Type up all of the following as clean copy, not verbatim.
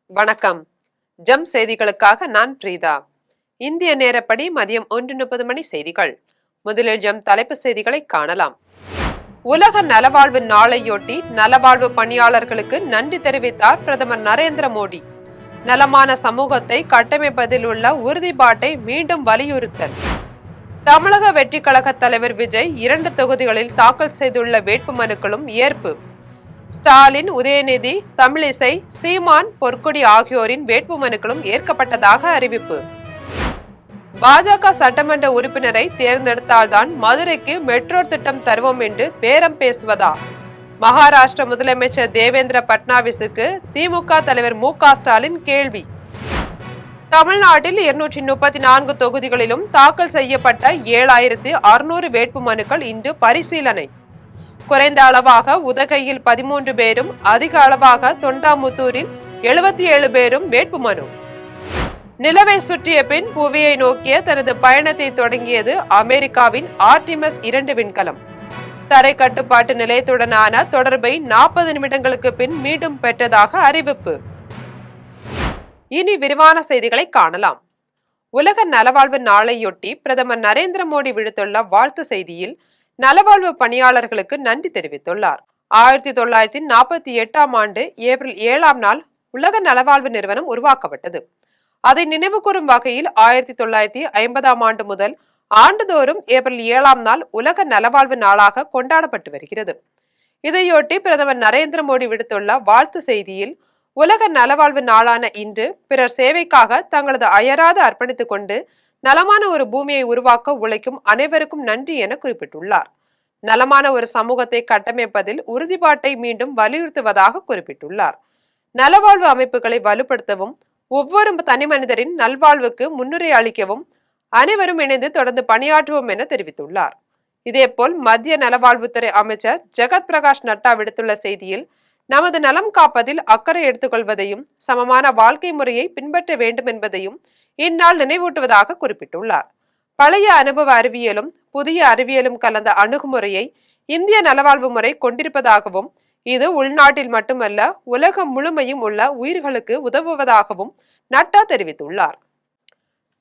வணக்கம். ஜம் செய்திகளுக்காக நான் பிரீதா. இந்திய நேரப்படி மதியம் 1:30 செய்திகள். முதலில் ஜம் தலைப்பு செய்திகளை காணலாம். உலக நலவாழ்வு நாளையொட்டி நலவாழ்வு பணியாளர்களுக்கு நன்றி தெரிவித்தார் பிரதமர் நரேந்திர மோடி. நலமான சமூகத்தை கட்டமைப்பதில் உள்ள உறுதிப்பாட்டை மீண்டும் வலியுறுத்தல். தமிழக வெற்றி கழக தலைவர் விஜய் 2 தொகுதிகளில் தாக்கல் செய்துள்ள வேட்புமனுக்களும் ஏற்பு. ஸ்டாலின், உதயநிதி, தமிழிசை, சீமான், பொற்கொடி ஆகியோரின் வேட்புமனுக்களும் ஏற்கப்பட்டதாக அறிவிப்பு. பாஜக சட்டமன்ற உறுப்பினரை தேர்ந்தெடுத்தால்தான் மதுரைக்கு மெட்ரோ திட்டம் தருவோம் என்று பேரம் பேசுவதா? மகாராஷ்டிர முதலமைச்சர் தேவேந்திர பட்னாவிஸுக்கு திமுக தலைவர் மு.க. ஸ்டாலின் கேள்வி. தமிழ்நாட்டில் 234 தொகுதிகளிலும் தாக்கல் செய்யப்பட்ட 7600 வேட்புமனுக்கள் இன்று பரிசீலனை. குறைந்த அளவாக உதகையில் 13 பேரும், அதிக அளவாக தொண்டாமுத்தூரில் 77 பேரும் வேட்புமனு. நிலவை சுற்றிய பின் புவியை நோக்கிய தனது பயணத்தை தொடங்கியது அமெரிக்காவின் ஆர்டிமஸ் 2 விண்கலம். தரை கட்டுப்பாட்டு நிலையத்துடனான தொடர்பை 40 நிமிடங்களுக்கு பின் மீண்டும் பெற்றதாக அறிவிப்பு. இனி விரிவான செய்திகளை காணலாம். உலக நலவாழ்வு நாளையொட்டி பிரதமர் நரேந்திர மோடி விடுத்துள்ள வாழ்த்து செய்தியில் நலவாழ்வு பணியாளர்களுக்கு நன்றி தெரிவித்துள்ளார். 1948 ஆண்டு ஏப்ரல் 7 உலக நலவாழ்வு நிறுவனம் உருவாக்கப்பட்டது. அதை நினைவு கூறும் வகையில் 1950 ஆண்டு முதல் ஆண்டுதோறும் ஏப்ரல் 7 உலக நலவாழ்வு நாளாக கொண்டாடப்பட்டு வருகிறது. இதையொட்டி பிரதமர் நரேந்திர மோடி விடுத்துள்ள வாழ்த்து செய்தியில் உலக நலவாழ்வு நாளான இன்று பிறர் சேவைக்காக தங்களது அயராது அர்ப்பணித்துக் கொண்டு நலமான ஒரு பூமியை உருவாக்க உழைக்கும் அனைவருக்கும் நன்றி என குறிப்பிட்டுள்ளார். நலமான ஒரு சமூகத்தை கட்டமைப்பதில் உறுதிப்பாட்டை மீண்டும் வலியுறுத்துவதாக குறிப்பிட்டுள்ளார். நலவாழ்வு அமைப்புகளை வலுப்படுத்தவும், ஒவ்வொரு தனி மனிதரின் நல்வாழ்வுக்கு முன்னுரை அளிக்கவும் அனைவரும் இணைந்து தொடர்ந்து பணியாற்றுவோம் என தெரிவித்துள்ளார். இதேபோல் மத்திய நலவாழ்வுத்துறை அமைச்சர் ஜெகத் பிரகாஷ் நட்டா விடுத்துள்ள செய்தியில் நமது நலம் காப்பதில் அக்கறை எடுத்துக்கொள்வதையும் சமமான வாழ்க்கை முறையை பின்பற்ற வேண்டும் என்பதையும் இந்நாள் நினைவூட்டுவதாக குறிப்பிட்டுள்ளார். பழைய அனுபவ அறிவியலும் புதிய அறிவியலும் கலந்த அணுகுமுறையை இந்திய நலவாழ்வு முறை கொண்டிருப்பதாகவும், இது உள்நாட்டில் மட்டுமல்ல உலகம் முழுமையும் உள்ள உயிர்களுக்கு உதவுவதாகவும் நட்டா தெரிவித்துள்ளார்.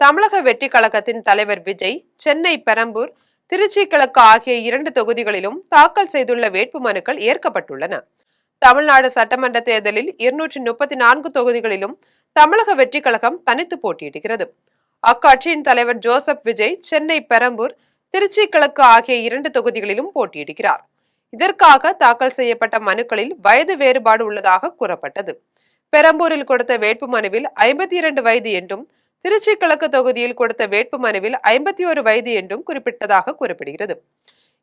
தமிழக வெற்றி கழகத்தின் தலைவர் விஜய் சென்னை, பெரம்பூர், திருச்சி கிழக்கு ஆகிய 2 தொகுதிகளிலும் தாக்கல் செய்துள்ள வேட்புமனுக்கள் ஏற்கப்பட்டுள்ளன. தமிழ்நாடு சட்டமன்ற தேர்தலில் 234 தொகுதிகளிலும் தமிழக வெற்றி கழகம் தனித்து போட்டியிடுகிறது. அக்கட்சியின் தலைவர் ஜோசப் விஜய் சென்னை, பெரம்பூர், திருச்சி கிழக்கு ஆகிய 2 தொகுதிகளிலும் போட்டியிடுகிறார். இதற்காக தாக்கல் செய்யப்பட்ட மனுக்களில் வயது வேறுபாடு உள்ளதாக கூறப்பட்டது. பெரம்பூரில் கொடுத்த வேட்புமனுவில் 52 வயது என்றும், திருச்சி கிழக்கு தொகுதியில் கொடுத்த வேட்புமனுவில் 51 வயது என்றும் குறிப்பிட்டதாக கூறப்படுகிறது.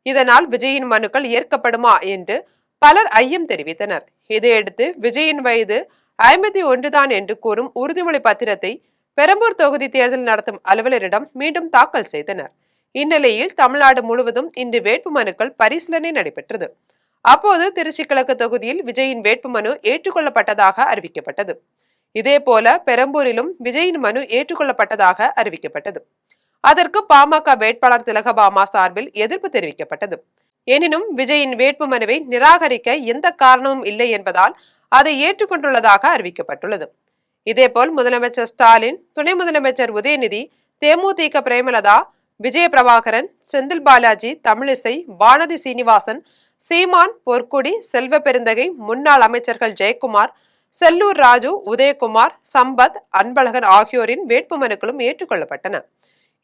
இதனால் விஜயின் மனுக்கள் ஏற்கப்படுமா என்று பலர் ஐயம் தெரிவித்தனர். இதையடுத்து விஜயின் வயது 51 தான் என்று கூறும் உறுதிமொழி பத்திரத்தை பெரம்பூர் தொகுதி தேர்தல் நடத்தும் அலுவலரிடம் மீண்டும் தாக்கல் செய்தனர். இந்நிலையில் தமிழ்நாடு முழுவதும் இன்று வேட்புமனுக்கள் பரிசீலனை நடைபெற்றது. அப்போது திருச்சி கிழக்கு தொகுதியில் விஜயின் வேட்புமனு ஏற்றுக்கொள்ளப்பட்டதாக அறிவிக்கப்பட்டது. இதேபோல பெரம்பூரிலும் விஜயின் மனு ஏற்றுக்கொள்ளப்பட்டதாக அறிவிக்கப்பட்டது. அதற்கு பாமக வேட்பாளர் திலகபாமா சார்பில் எதிர்ப்பு தெரிவிக்கப்பட்டது. எனினும் விஜயின் வேட்புமனுவை நிராகரிக்க எந்த காரணமும் இல்லை என்பதால் அதை ஏற்றுக்கொண்டுள்ளதாக அறிவிக்கப்பட்டுள்ளது. இதேபோல் முதலமைச்சர் ஸ்டாலின், துணை முதலமைச்சர் உதயநிதி, தேமுதிக பிரேமலதா, விஜய பிரபாகரன், செந்தில் பாலாஜி, தமிழிசை, வானதி சீனிவாசன், சீமான், பொற்குடி, செல்வ பெருந்தகை, முன்னாள் அமைச்சர்கள் ஜெயக்குமார், செல்லூர் ராஜு, உதயகுமார், சம்பத், அன்பழகன் ஆகியோரின் வேட்புமனுக்களும் ஏற்றுக்கொள்ளப்பட்டன.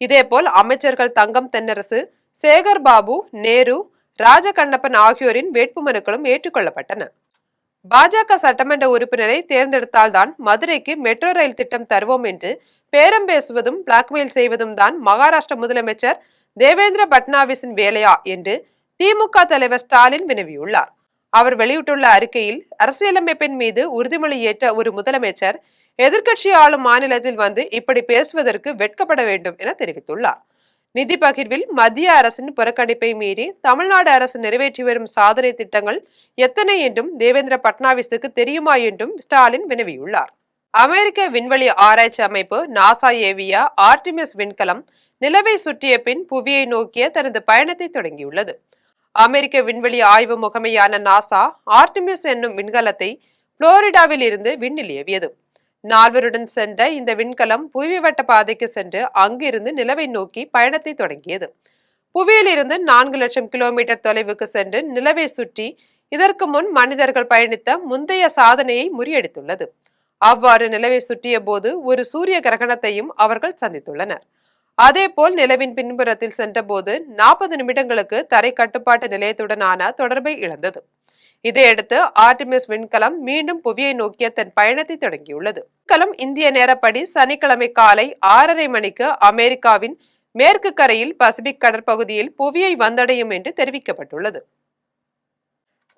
இதேபோல் அமைச்சர்கள் தங்கம் தென்னரசு, சேகர் பாபு, நேரு, ராஜகண்ணப்பன் ஆகியோரின் வேட்புமனுக்களும் ஏற்றுக்கொள்ளப்பட்டன. பாஜக சட்டமன்ற உறுப்பினரை தேர்ந்தெடுத்தால்தான் மதுரைக்கு மெட்ரோ ரயில் திட்டம் தருவோம் என்று பேரம் பேசுவதும் பிளாக்மெயில் செய்வதும் தான் மகாராஷ்டிர முதலமைச்சர் தேவேந்திர பட்னாவிஸின் வேலையா என்று திமுக தலைவர் ஸ்டாலின் வினவியுள்ளார். அவர் வெளியிட்டுள்ள அறிக்கையில் அரசியலமைப்பின் மீது உறுதிமொழி ஏற்ற ஒரு முதலமைச்சர் எதிர்க்கட்சி ஆளும் மாநிலத்தில் வந்து இப்படி பேசுவதற்கு வெட்கப்பட வேண்டும் என தெரிவித்துள்ளார். நிதி பகிர்வில் மத்திய அரசின் புறக்கணிப்பை மீறி தமிழ்நாடு அரசு நிறைவேற்றி வரும் சாதனை திட்டங்கள் எத்தனை என்றும் தேவேந்திர பட்னாவிஸுக்கு தெரியுமா என்றும் ஸ்டாலின் வினவியுள்ளார். அமெரிக்க விண்வெளி ஆராய்ச்சி அமைப்பு நாசா ஏவிய ஆர்டிமஸ் விண்கலம் நிலவை சுற்றிய பின் புவியை நோக்கிய தனது பயணத்தை தொடங்கியுள்ளது. அமெரிக்க விண்வெளி ஆய்வு முகமையான நாசா ஆர்டிமிஸ் என்னும் விண்கலத்தை புளோரிடாவில் இருந்து விண்ணில் ஏவியது. 4 சென்ற இந்த விண்கலம் புவி வட்ட பாதைக்கு சென்று அங்கிருந்து நிலவை நோக்கி பயணத்தை தொடங்கியது. புவியிலிருந்து 4,00,000 கிலோமீட்டர் தொலைவுக்கு சென்று நிலவை சுற்றி இதற்கு முன் மனிதர்கள் பயணித்த முந்தைய சாதனையை முறியடித்துள்ளது. அவ்வாறு நிலவை சுற்றிய போது ஒரு சூரிய கிரகணத்தையும் அவர்கள் சந்தித்துள்ளனர். அதேபோல் நிலவின் பின்புறத்தில் சென்றபோது 40 நிமிடங்களுக்கு தரை கட்டுப்பாட்டு நிலையத்துடனான தொடர்பை இழந்தது. இதையடுத்து ஆர்டிமிஸ் விண்கலம் மீண்டும் புவியை நோக்கிய தன் பயணத்தை தொடங்கியுள்ளது. விண்கலம் இந்திய நேரப்படி சனிக்கிழமை காலை 6:30 மணிக்கு அமெரிக்காவின் மேற்கு கரையில் பசிபிக் கடற்பகுதியில் புவியை வந்தடையும் என்று தெரிவிக்கப்பட்டுள்ளது.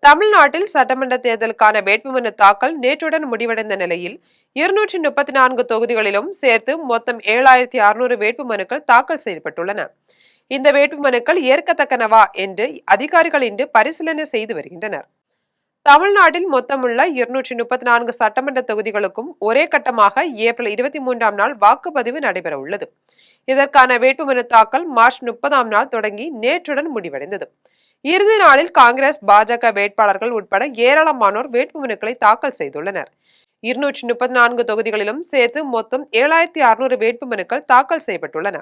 தமிழ்நாட்டில் சட்டமன்ற தேர்தலுக்கான வேட்புமனு தாக்கல் நேற்றுடன் முடிவடைந்த நிலையில் 234 தொகுதிகளிலும் சேர்த்து மொத்தம் 7,600 வேட்புமனுக்கள் தாக்கல் செய்யப்பட்டுள்ளன. இந்த வேட்புமனுக்கள் ஏற்கத்தக்கனவா என்று அதிகாரிகள் இன்று பரிசீலனை செய்து வருகின்றனர். தமிழ்நாட்டில் மொத்தமுள்ள 234 சட்டமன்ற தொகுதிகளுக்கும் ஒரே கட்டமாக ஏப்ரல் 23ஆம் நாள் வாக்குப்பதிவு நடைபெற உள்ளது. இதற்கான வேட்புமனு தாக்கல் மார்ச் 30ஆம் நாள் தொடங்கி நேற்றுடன் முடிவடைந்தது. இறுதி நாளில் காங்கிரஸ், பாஜக வேட்பாளர்கள் உட்பட ஏராளமானோர் வேட்புமனுக்களை தாக்கல் செய்துள்ளனர். 234 தொகுதிகளிலும் சேர்த்து மொத்தம் 7,600 வேட்புமனுக்கள் தாக்கல் செய்யப்பட்டுள்ளன.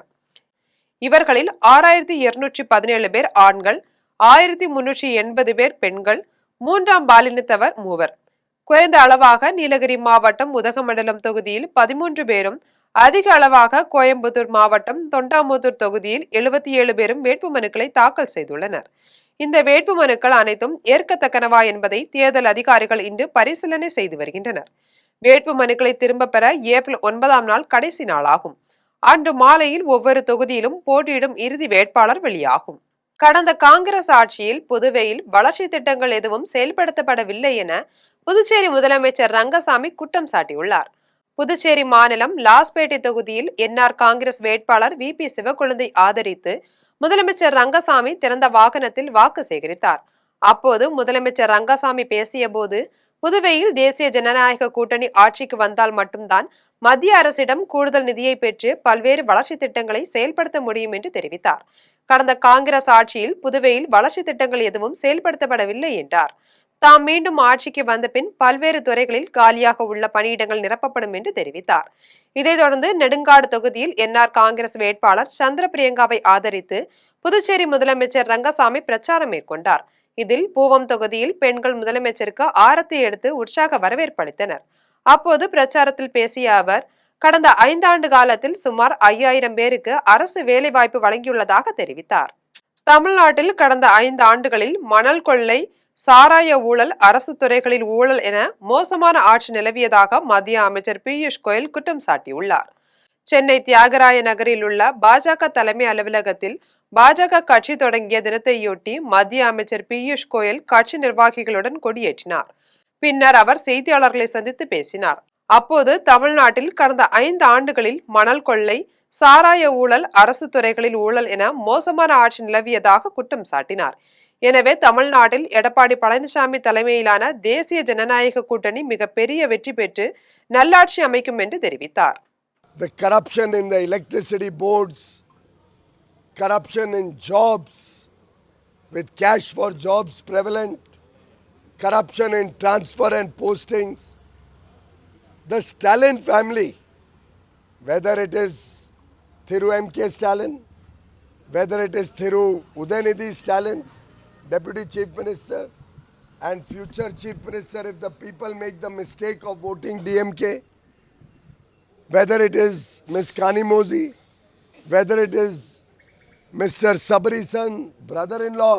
இவர்களில் 6,217 பேர் ஆண்கள், 1,380 பேர் பெண்கள், 3ஆம் பாலினத்தவர் 3. குறைந்த அளவாக நீலகிரி மாவட்டம் உதகமண்டலம் தொகுதியில் 13 பேரும், அதிக அளவாக கோயம்புத்தூர் மாவட்டம் தொண்டாமுத்தூர் தொகுதியில் 77 பேரும் வேட்புமனுக்களை தாக்கல் செய்துள்ளனர். இந்த வேட்புமனுக்கள் அனைத்தும் ஏற்கத்தக்கனவா என்பதை தேர்தல் அதிகாரிகள் இன்று பரிசீலனை செய்து வருகின்றனர். வேட்புமனுக்களை திரும்ப பெற ஏப்ரல் 9ஆம் நாள் கடைசி நாளாகும். அன்று மாலையில் ஒவ்வொரு தொகுதியிலும் போட்டியிடும் இறுதி வேட்பாளர் வெளியாகும். கடந்த காங்கிரஸ் ஆட்சியில் புதுவையில் வளர்ச்சி திட்டங்கள் எதுவும் செயல்படுத்தப்படவில்லை என புதுச்சேரி முதலமைச்சர் ரங்கசாமி குற்றம் சாட்டியுள்ளார். புதுச்சேரி மாநிலம் லாஸ்பேட்டை தொகுதியில் என்ஆர் காங்கிரஸ் வேட்பாளர் VP சிவக்கொழுந்தை ஆதரித்து முதலமைச்சர் ரங்கசாமி திறந்த வாகனத்தில் வாக்கு சேகரித்தார். அப்போது முதலமைச்சர் ரங்கசாமி பேசிய போது, புதுவையில் தேசிய ஜனநாயக கூட்டணி ஆட்சிக்கு வந்தால் மட்டும்தான் மத்திய அரசிடம் கூடுதல் நிதியை பெற்று பல்வேறு வளர்ச்சி திட்டங்களை செயல்படுத்த முடியும் என்று தெரிவித்தார். கடந்த காங்கிரஸ் ஆட்சியில் புதுவையில் வளர்ச்சி திட்டங்கள் எதுவும் செயல்படுத்தப்படவில்லை என்றார். தாம் மீண்டும் ஆட்சிக்கு வந்த பின் பல்வேறு துறைகளில் காலியாக உள்ள பணியிடங்கள் நிரப்பப்படும் என்று தெரிவித்தார். இதைத் தொடர்ந்து நெடுங்காடு தொகுதியில் என்ஆர் காங்கிரஸ் வேட்பாளர் சந்திர பிரியங்காவை ஆதரித்து புதுச்சேரி முதலமைச்சர் ரங்கசாமி பிரச்சாரம் மேற்கொண்டார். இதில் பூவம் தொகுதியில் பெண்கள் முதலமைச்சருக்கு ஆரத்தி எடுத்து உற்சாக வரவேற்பு அளித்தனர். அப்போது பிரச்சாரத்தில் பேசிய அவர், கடந்த 5 ஆண்டு காலத்தில் சுமார் 5,000 பேருக்கு அரசு வேலைவாய்ப்பு வழங்கியுள்ளதாக தெரிவித்தார். தமிழ்நாட்டில் கடந்த 5 ஆண்டுகளில் மணல் கொள்ளை, சாராய ஊழல், அரசு துறைகளில் ஊழல் என மோசமான ஆட்சி நிலவியதாக மத்திய அமைச்சர் பியூஷ் கோயல் குற்றம் சாட்டியுள்ளார். சென்னை தியாகராய நகரில் உள்ள பாஜக தலைமை அலுவலகத்தில் பாஜக கட்சி தொடங்கிய தினத்தையொட்டி மத்திய அமைச்சர் பியூஷ் கோயல் கட்சி நிர்வாகிகளுடன் கொடியேற்றினார். பின்னர் அவர் செய்தியாளர்களை சந்தித்து பேசினார். அப்போது தமிழ்நாட்டில் கடந்த 5 ஆண்டுகளில் மணல் கொள்ளை, சாராய ஊழல், அரசு துறைகளில் ஊழல் என மோசமான ஆட்சி நிலவியதாக குற்றம் சாட்டினார். எனவே தமிழ்நாட்டில் எடப்பாடி பழனிசாமி தலைமையிலான தேசிய ஜனநாயக கூட்டணி மிகப்பெரிய வெற்றி பெற்று நல்லாட்சி அமைக்கும் என்று தெரிவித்தார். The corruption in the electricity boards, corruption in jobs with cash for jobs prevalent, corruption in transfer and postings. The Stalin family, whether it is Thiru M.K. Stalin, whether it is Thiru Udayanidhi Stalin, Deputy Chief Minister and future Chief Minister if the people make the mistake of voting DMK, whether it is Ms. Kanimozi, whether it is Mr. Sabari's son, brother-in-law.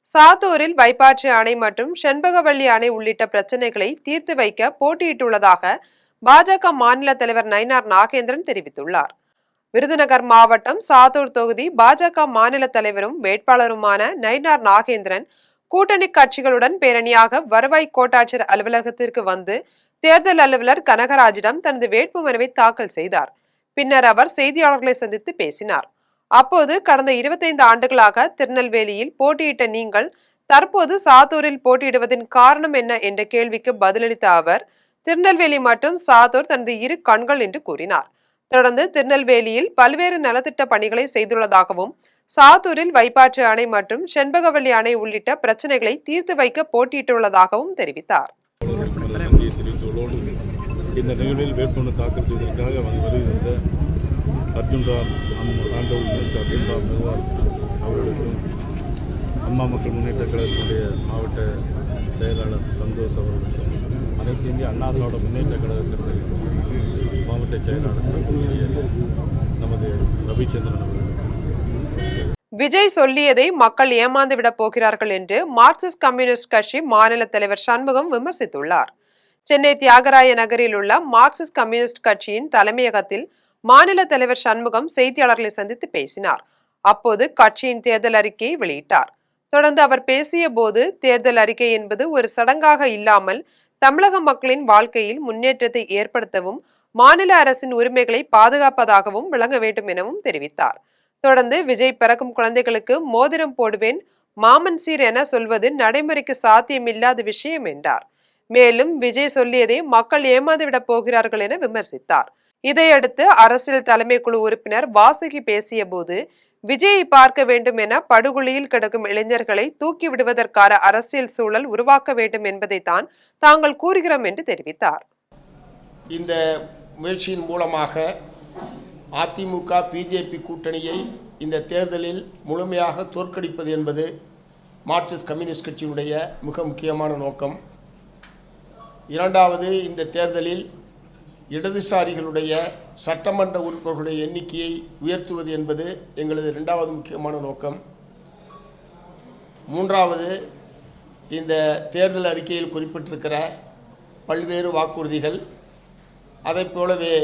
சாத்தூரில் வைப்பாற்று அணை மற்றும் செண்பகவல்லி அணை உள்ளிட்ட பிரச்சனைகளை தீர்த்து வைக்க போட்டியிட்டுள்ளதாக பாஜக மாநில தலைவர் நயினார் நாகேந்திரன் தெரிவித்துள்ளார். விருதுநகர் மாவட்டம் சாத்தூர் தொகுதி பாஜக மாநில தலைவரும் வேட்பாளருமான நயினார் நாகேந்திரன் கூட்டணி கட்சிகளுடன் பேரணியாக வருவாய் கோட்டாட்சியர் அலுவலகத்திற்கு வந்து தேர்தல் அலுவலர் கனகராஜிடம் தனது வேட்புமனுவை தாக்கல் செய்தார். பின்னர் அவர் செய்தியாளர்களை சந்தித்து பேசினார். அப்போது கடந்த 25 ஆண்டுகளாக திருநெல்வேலியில் போட்டியிட்ட நீங்கள் தற்போது சாத்தூரில் போட்டியிடுவதன் காரணம் என்ன என்ற கேள்விக்கு பதிலளித்த அவர், திருநெல்வேலி மற்றும் சாத்தூர் தனது 2 கண்கள் என்று கூறினார். தொடர்ந்து திருநெல்வேலியில் பல்வேறு நலத்திட்ட பணிகளை செய்துள்ளதாகவும், சாத்தூரில் வைப்பாற்று அணை மற்றும் செண்பகவல்லி அணை உள்ளிட்ட பிரச்சனைகளை தீர்த்து வைக்க போட்டியிட்டுள்ளதாகவும் தெரிவித்தார். இந்த நிகழ்வில் வேட்புமனு தாக்கல் செய்வதற்காக வருகின்ற அர்ஜுன் ராம் ஆண்டவர் மினிஸ்டர் அர்ஜுன் ராம் மெஹ்வால் அவர்களுக்கும் அம்மா மக்கள் முன்னேற்ற கழகத்தினுடைய மாவட்ட செயலாளர் சந்தோஷ் அவர்களுக்கும் அனைத்து இந்திய அண்ணா திராவிட முன்னேற்ற கழகத்தினுடைய மாவட்ட செயலாளர் நமது ரவிச்சந்திரன் அவர்கள். விஜய் சொல்லியதை மக்கள் ஏமாந்து விட போகிறார்கள் என்று மார்க்சிஸ்ட் கம்யூனிஸ்ட் கட்சி மாநில தலைவர் சண்முகம் விமர்சித்துள்ளார். சென்னை தியாகராய நகரில் உள்ள மார்க்சிஸ்ட் கம்யூனிஸ்ட் கட்சியின் தலைமையகத்தில் மாநில தலைவர் சண்முகம் செய்தியாளர்களை சந்தித்து பேசினார். அப்போது கட்சியின் தேர்தல் அறிக்கையை வெளியிட்டார். தொடர்ந்து அவர் பேசிய போது, தேர்தல் அறிக்கை என்பது ஒரு சடங்காக இல்லாமல் தமிழக மக்களின் வாழ்க்கையில் முன்னேற்றத்தை ஏற்படுத்தவும் மாநில அரசின் உரிமைகளை பாதுகாப்பதாகவும் விளங்க வேண்டும் எனவும் தெரிவித்தார். தொடர்ந்து விஜய் பிறக்கும் குழந்தைகளுக்கு மோதிரம் போடுவேன், மாமன் சீர் என சொல்வது நடைமுறைக்கு சாத்தியமில்லாத விஷயம் என்றார். மேலும் விஜய் சொல்லியதை மக்கள் ஏமாந்துவிடப் போகிறார்கள் என விமர்சித்தார். இதையடுத்து அரசியல் தலைமை குழு உறுப்பினர் வாசுகி பேசிய போது, விஜயை பார்க்க வேண்டும் என படுகொலியில் கிடக்கும் இளைஞர்களை தூக்கி விடுவதற்கான அரசியல் சூழல் உருவாக்க வேண்டும் என்பதைத்தான் தாங்கள் கூறுகிறோம் என்று தெரிவித்தார். இந்த முயற்சியின் மூலமாக அதிமுக பிஜேபி கூட்டணியை இந்த தேர்தலில் முழுமையாக தோற்கடிப்பது என்பது மார்க்சிஸ்ட் கம்யூனிஸ்ட் கட்சியினுடைய மிக முக்கியமான நோக்கம். இரண்டாவது, இந்த தேர்தலில் இடதுசாரிகளுடைய சட்டமன்ற உறுப்பினர்களுடைய எண்ணிக்கையை உயர்த்துவது என்பது எங்களது இரண்டாவது முக்கியமான நோக்கம். மூன்றாவது, இந்த தேர்தல் அறிக்கையில் குறிப்பிட்டிருக்கிற பல்வேறு வாக்குறுதிகள், அதைப் போலவே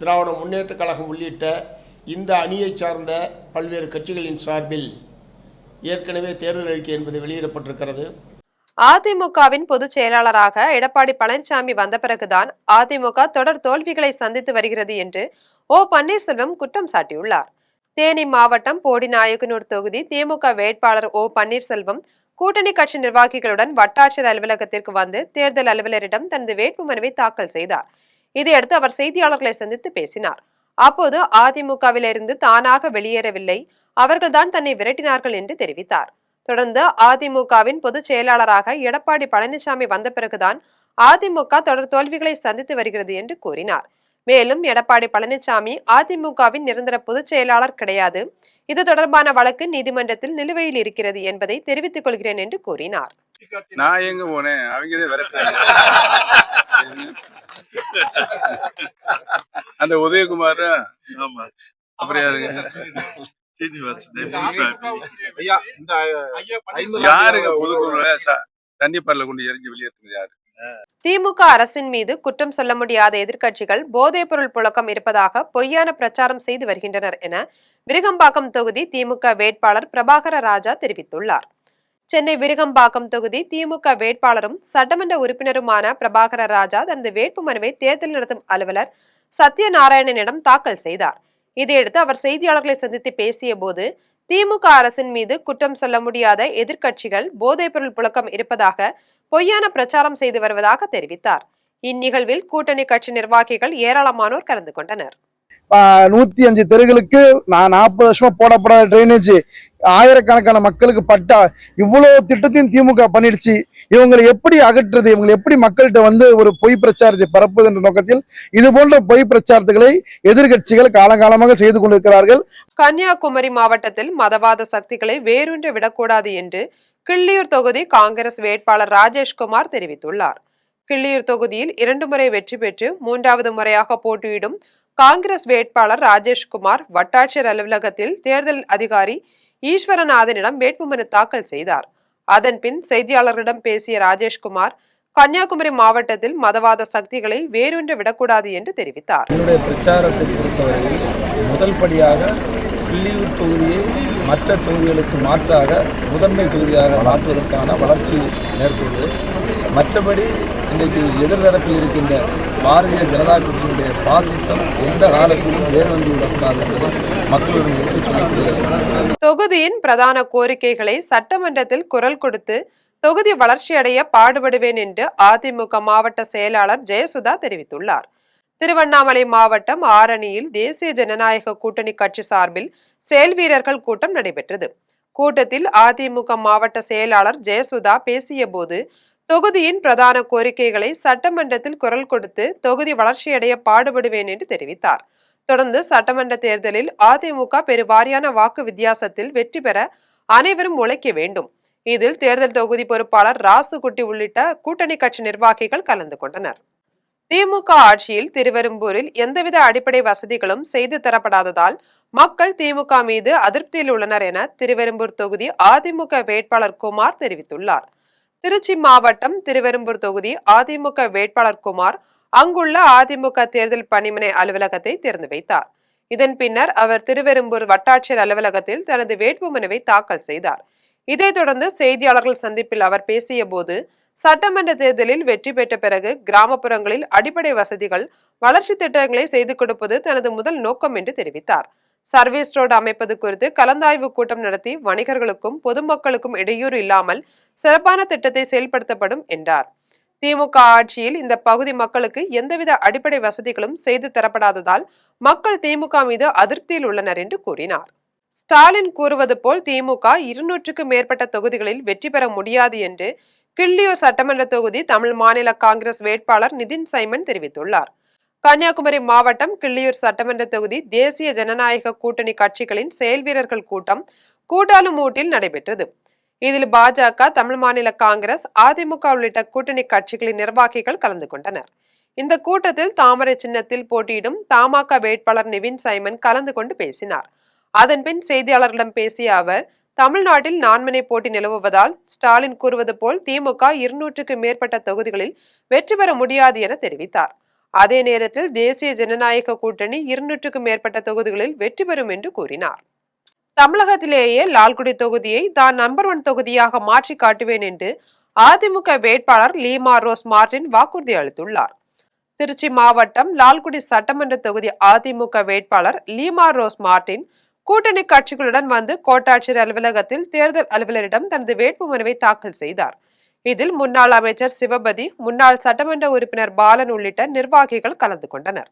திராவிட முன்னேற்றக் கழகம் உள்ளிட்ட இந்த அணியை சார்ந்த பல்வேறு கட்சிகளின் சார்பில் ஏற்கனவே தேர்தல் அறிக்கை என்பது வெளியிடப்பட்டிருக்கிறது. அதிமுகவின் பொதுச் செயலாளராக எடப்பாடி பழனிசாமி வந்த பிறகுதான் அதிமுக தொடர் தோல்விகளை சந்தித்து வருகிறது என்று ஓ பன்னீர்செல்வம் குற்றம் சாட்டியுள்ளார். தேனி மாவட்டம் போடிநாயக்கனூர் தொகுதி திமுக வேட்பாளர் ஓ பன்னீர்செல்வம் கூட்டணி கட்சி நிர்வாகிகளுடன் வட்டாட்சியர் அலுவலகத்திற்கு வந்து தேர்தல் அலுவலரிடம் தனது வேட்புமனுவை தாக்கல் செய்தார். இதையடுத்து அவர் செய்தியாளர்களை சந்தித்து பேசினார். அப்போது அதிமுகவிலிருந்து தானாக வெளியேறவில்லை, அவர்கள்தான் தன்னை விரட்டினார்கள் என்று தெரிவித்தார். தொடர்ந்து அதிமுகவின் பொதுச் செயலாளராக எடப்பாடி பழனிசாமி வந்த பிறகுதான் அதிமுக தொடர் தோல்விகளை சந்தித்து வருகிறது என்று கூறினார். மேலும் எடப்பாடி பழனிசாமி அதிமுகவின் நிரந்தர பொதுச் செயலாளர் கிடையாது, இது தொடர்பான வழக்கு நீதிமன்றத்தில் நிலுவையில் இருக்கிறது என்பதை தெரிவித்துக் கொள்கிறேன் என்று கூறினார். நான் எங்க போனேன், அவங்கதே விரட்டாங்க. அந்த உதயகுமார் அப்புறம் யாருங்க தண்ணிப்பல்ல கொண்டு எரிஞ்சு வெளியேற்றுங்க யாரு? திமுக அரசின் மீது குற்றம் சொல்ல முடியாத எதிர்க்கட்சிகள் போதைப் பொருள் புழக்கம் இருப்பதாக பொய்யான பிரச்சாரம் செய்து வருகின்றனர் என விருகம்பாக்கம் தொகுதி திமுக வேட்பாளர் பிரபாகர ராஜா தெரிவித்துள்ளார். சென்னை விருகம்பாக்கம் தொகுதி திமுக வேட்பாளரும் சட்டமன்ற உறுப்பினருமான பிரபாகர ராஜா தனது வேட்புமனுவை தேர்தல் நடத்தும் அலுவலர் சத்யநாராயணனிடம் தாக்கல் செய்தார். இதையடுத்து அவர் செய்தியாளர்களை சந்தித்து பேசிய போது, திமுக அரசின் மீது குற்றம் சொல்ல முடியாத எதிர்க்கட்சிகள் போதைப் பொருள் புழக்கம் இருப்பதாக பொய்யான பிரச்சாரம் செய்து வருவதாக தெரிவித்தார். இந்நிகழ்வில் கூட்டணி கட்சி நிர்வாகிகள் ஏராளமானோர் கலந்து கொண்டனர். 105 தெருகளுக்கு 40 வருஷமா போடப்படாத டிரைனேஜ் ஆயிரக்கணக்கான மக்களுக்கு பட்டா, இவ்வளவு திட்டத்தையும் திமுக பண்ணிடுச்சு. இவங்களை எப்படி அகற்றுறது, இவங்களை எப்படி மக்கள்கிட்ட வந்து ஒரு பொய் பிரச்சாரத்தை பரப்புவது என்ற நோக்கத்தில் இது போன்ற பொய் பிரச்சாரத்துகளை எதிர்கட்சிகள் காலகாலமாக செய்து கொண்டிருக்கிறார்கள். கன்னியாகுமரி மாவட்டத்தில் மதவாத சக்திகளை வேரூன்ற விடக்கூடாது என்று கிள்ளியூர் தொகுதி காங்கிரஸ் வேட்பாளர் ராஜேஷ்குமார் தெரிவித்துள்ளார். கிள்ளியூர் தொகுதியில் 2 முறை வெற்றி பெற்று 3வது முறையாக போட்டியிடும் காங்கிரஸ் வேட்பாளர் ராஜேஷ்குமார் வட்டாட்சியர் அலுவலகத்தில் தேர்தல் அதிகாரி ஈஸ்வரநாதனிடம் வேட்புமனு தாக்கல் செய்தார். அதன் பின் செய்தியாளர்களிடம் பேசிய ராஜேஷ்குமார், கன்னியாகுமரி மாவட்டத்தில் மதவாத சக்திகளை வேரூன்ற விடக்கூடாது என்று தெரிவித்தார். என்னுடைய பிரச்சாரத்தை பொறுத்தவரையில் முதல் படியாக கிள்ளியூர் தொகுதியை மற்ற தொகுதிகளுக்கு மாற்றாக முதன்மை தொகுதியாக மாற்றுவதற்கான வளர்ச்சி மேற்கொண்டு, மற்றபடி இன்றைக்கு எதிர்தரப்பில் இருக்கின்ற பாரதிய ஜனதா கட்சியினுடைய பாசிசம் எந்த காலத்திலும் வேறுவந்து விடக்கூடாது என்பதை மக்களுடன் எடுத்துச் சொல்லப்படுகிறது. தொகுதியின் பிரதான கோரிக்கைகளை சட்டமன்றத்தில் குரல் கொடுத்து தொகுதி வளர்ச்சியடைய பாடுபடுவேன் என்று அதிமுக மாவட்ட செயலாளர் ஜெயசுதா தெரிவித்துள்ளார். திருவண்ணாமலை மாவட்டம் ஆரணியில் தேசிய ஜனநாயக கூட்டணி கட்சி சார்பில் செயல் வீரர்கள் கூட்டம் நடைபெற்றது. கூட்டத்தில் அதிமுக மாவட்ட செயலாளர் ஜெயசுதா பேசிய போது, தொகுதியின் பிரதான கோரிக்கைகளை சட்டமன்றத்தில் குரல் கொடுத்து தொகுதி வளர்ச்சியடைய பாடுபடுவேன் என்று தெரிவித்தார். தொடர்ந்து சட்டமன்ற தேர்தலில் அதிமுக பெருவாரியான வாக்கு வித்தியாசத்தில் வெற்றி பெற அனைவரும் உழைக்க வேண்டும். இதில் தேர்தல் தொகுதி பொறுப்பாளர் ராசுகுட்டி உள்ளிட்ட கூட்டணி கட்சி நிர்வாகிகள் கலந்து கொண்டனர். திமுக ஆட்சியில் திருவெரும்பூரில் எந்தவித அடிப்படை வசதிகளும் செய்து தரப்படாததால் மக்கள் திமுக மீது அதிருப்தியில் உள்ளனர் என திருவெரும்பூர் தொகுதி அதிமுக வேட்பாளர் குமார் தெரிவித்துள்ளார். திருச்சி மாவட்டம் திருவெரும்பூர் தொகுதி அதிமுக வேட்பாளர் குமார் அங்குள்ள அதிமுக தேர்தல் பணிமனை அலுவலகத்தை திறந்து வைத்தார். இதன் பின்னர் அவர் திருவெரும்பூர் வட்டாட்சியர் அலுவலகத்தில் தனது வேட்புமனுவை தாக்கல் செய்தார். இதைத் தொடர்ந்து செய்தியாளர்கள் சந்திப்பில் அவர் பேசிய போது, சட்டமன்ற தேர்தலில் வெற்றி பெற்ற பிறகு கிராமப்புறங்களில் அடிப்படை வசதிகள், வளர்ச்சி திட்டங்களை செய்து கொடுப்பது தனது முதல் நோக்கம் என்று தெரிவித்தார். சர்வீஸ் ரோடு அமைப்பது குறித்து கலந்தாய்வு கூட்டம் நடத்தி வணிகர்களுக்கும் பொதுமக்களுக்கும் இடையூறு இல்லாமல் சிறப்பான திட்டத்தை செயல்படுத்தப்படும் என்றார். திமுக ஆட்சியில் இந்த பகுதி மக்களுக்கு எந்தவித அடிப்படை வசதிகளும் செய்து தரப்படாததால் மக்கள் திமுக மீது அதிருப்தியில் உள்ளனர் என்று கூறினார். ஸ்டாலின் கூறுவது போல் திமுக 200க்கும் மேற்பட்ட தொகுதிகளில் வெற்றி பெற முடியாது என்று கிள்ளியூர் சட்டமன்ற தொகுதி தமிழ் மாநில காங்கிரஸ் வேட்பாளர் நிதின் சைமன் தெரிவித்துள்ளார். கன்னியாகுமரி மாவட்டம் கிள்ளியூர் சட்டமன்ற தொகுதி தேசிய ஜனநாயக கூட்டணி கட்சிகளின் செயல் வீரர்கள் கூட்டம் கூட்டாலுமூட்டில் நடைபெற்றது. இதில் பாஜக, தமிழ் மாநில காங்கிரஸ், அதிமுக உள்ளிட்ட கூட்டணி கட்சிகளின் நிர்வாகிகள் கலந்து கொண்டனர். இந்த கூட்டத்தில் தாமரை சின்னத்தில் போட்டியிடும் தமாக வேட்பாளர் நிதின் சைமன் கலந்து கொண்டு பேசினார். அதன்பின் செய்தியாளர்களிடம் பேசிய அவர், தமிழ்நாட்டில் 4 போட்டி நிலவுவதால் ஸ்டாலின் கூறுவது போல் திமுக 200க்கும் மேற்பட்ட தொகுதிகளில் வெற்றி பெற முடியாது என தெரிவித்தார். அதே நேரத்தில் தேசிய ஜனநாயக கூட்டணி 200க்கும் மேற்பட்ட தொகுதிகளில் வெற்றி பெறும் என்று கூறினார். தமிழகத்திலேயே லால்குடி தொகுதியை தான் நம்பர் 1 தொகுதியாக மாற்றி காட்டுவேன் என்று அதிமுக வேட்பாளர் லீமா ரோஸ் மார்டின் வாக்குறுதி அளித்துள்ளார். திருச்சி மாவட்டம் லால்குடி சட்டமன்ற தொகுதி அதிமுக வேட்பாளர் லீமா ரோஸ் மார்டின் கூட்டணி கட்சிகளுடன் வந்து கோட்டாட்சியர் அலுவலகத்தில் தேர்தல் அலுவலரிடம் தனது வேட்புமனுவை தாக்கல் செய்தார். இதில் முன்னாள் அமைச்சர் சிவபதி, முன்னாள் சட்டமன்ற உறுப்பினர் பாலன் உள்ளிட்ட நிர்வாகிகள் கலந்து கொண்டனர்.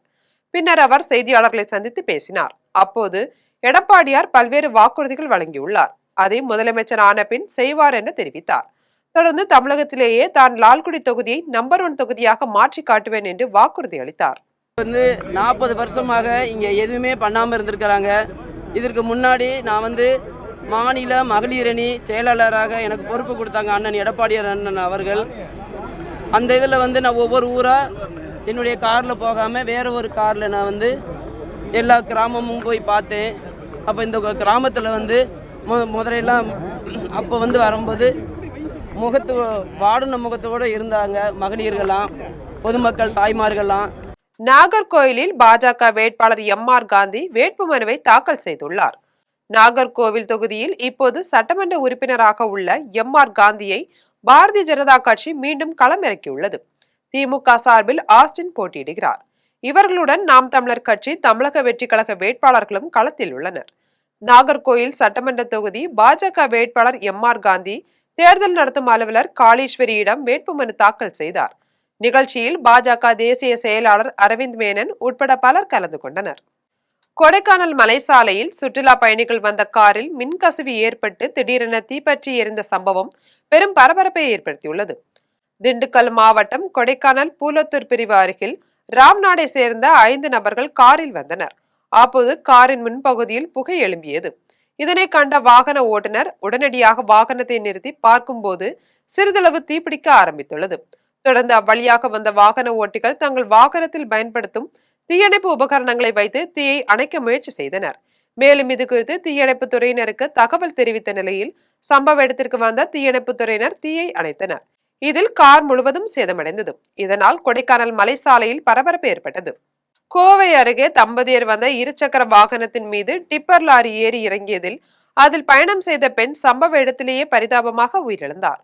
பின்னர் அவர் செய்தியாளர்களை சந்தித்து பேசினார். அப்போது எடப்பாடியார் பல்வேறு வாக்குறுதிகள் வழங்கியுள்ளார். அதை முதலமைச்சர் ஆன பின் செய்வார் என்று தெரிவித்தார். தொடர்ந்து தமிழகத்திலேயே தான் லால்குடி தொகுதியை நம்பர் 1 தொகுதியாக மாற்றி காட்டுவேன் என்று வாக்குறுதி அளித்தார். 40 வருஷமாக இங்க எதுவுமே பண்ணாம இருந்திருக்கிறாங்க. இதற்கு முன்னாடி நான் மாநில மகளிர் அணி செயலாளராக எனக்கு பொறுப்பு கொடுத்தாங்க அண்ணன் எடப்பாடியார் அண்ணன் அவர்கள். அந்த இதில் நான் ஒவ்வொரு ஊராக என்னுடைய காரில் போகாமல் வேற ஒரு காரில் நான் எல்லா கிராமமும் போய் பார்த்தேன். அப்போ இந்த கிராமத்தில் முதலையெல்லாம் அப்போ வரும்போது வாடின முகத்தோடு இருந்தாங்க மகளிர்கள்லாம், பொதுமக்கள், தாய்மார்கள்லாம். நாகர்கோயிலில் பாஜக வேட்பாளர் எம்.ஆர். காந்தி வேட்புமனுவை தாக்கல் செய்துள்ளார். நாகர்கோவில் தொகுதியில் இப்போது சட்டமன்ற உறுப்பினராக உள்ள எம்.ஆர். காந்தியை பாரதிய ஜனதா கட்சி மீண்டும் களமிறக்கியுள்ளது. திமுக சார்பில் ஆஸ்டின் போட்டியிடுகிறார். இவர்களுடன் நாம் தமிழர் கட்சி, தமிழக வெற்றி கழக வேட்பாளர்களும் களத்தில் உள்ளனர். நாகர்கோயில் சட்டமன்ற தொகுதி பாஜக வேட்பாளர் எம்.ஆர். காந்தி தேர்தல் நடத்தும் அலுவலர் காளீஸ்வரியிடம் வேட்புமனு தாக்கல் செய்தார். நிகழ்ச்சியில் பாஜக தேசிய செயலாளர் அரவிந்த் மேனன் உட்பட பலர் கலந்து கொண்டனர். கொடைக்கானல் மலைசாலையில் சுற்றுலா பயணிகள் வந்த காரில் மின்கசிவு ஏற்பட்டு திடீரென தீப்பற்றி எரிந்த சம்பவம் பெரும் பரபரப்பை ஏற்படுத்தியுள்ளது. திண்டுக்கல் மாவட்டம் கொடைக்கானல் பூலத்தூர் பிரிவு அருகில் ராம்நாடை சேர்ந்த 5 நபர்கள் காரில் வந்தனர். அப்போது காரின் முன்பகுதியில் புகை எழும்பியது. இதனை கண்ட வாகன ஓட்டுநர் உடனடியாக வாகனத்தை நிறுத்தி பார்க்கும்போது சிறிதளவு தீப்பிடிக்க ஆரம்பித்துள்ளது. தொடர்ந்து அவ்வழியாக வந்த வாகன ஓட்டிகள் தங்கள் வாகனத்தில் பயன்படுத்தும் தீயணைப்பு உபகரணங்களை வைத்து தீயை அணைக்க முயற்சி செய்தனர். மேலும் இது குறித்து தீயணைப்பு துறையினருக்கு தகவல் தெரிவித்த நிலையில் சம்பவ இடத்திற்கு வந்த தீயணைப்பு துறையினர் தீயை அணைத்தனர். இதில் கார் முழுவதும் சேதமடைந்தது. இதனால் கொடைக்கானல் மலைசாலையில் பரபரப்பு ஏற்பட்டது. கோவை அருகே தம்பதியர் வந்த 2 சக்கர வாகனத்தின் மீது டிப்பர் லாரி ஏறி இறங்கியதில் அதில் பயணம் செய்த பெண் சம்பவ இடத்திலேயே பரிதாபமாக உயிரிழந்தார்.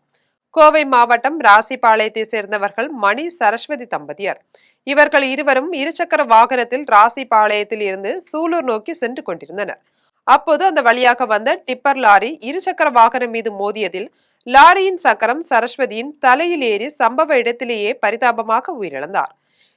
கோவை மாவட்டம் ராசிபாளையத்தை சேர்ந்தவர்கள் மணி, சரஸ்வதி தம்பதியர். இவர்கள் இருவரும் 2 சக்கர வாகனத்தில் ராசிபாளையத்தில் இருந்து சூலூர் நோக்கி சென்று கொண்டிருந்தனர். அப்போது அந்த வழியாக வந்த டிப்பர் லாரி 2 சக்கர வாகனம் மீது மோதியதில் லாரியின் சக்கரம் சரஸ்வதியின் தலையில் ஏறி சம்பவ இடத்திலேயே பரிதாபமாக உயிரிழந்தார்.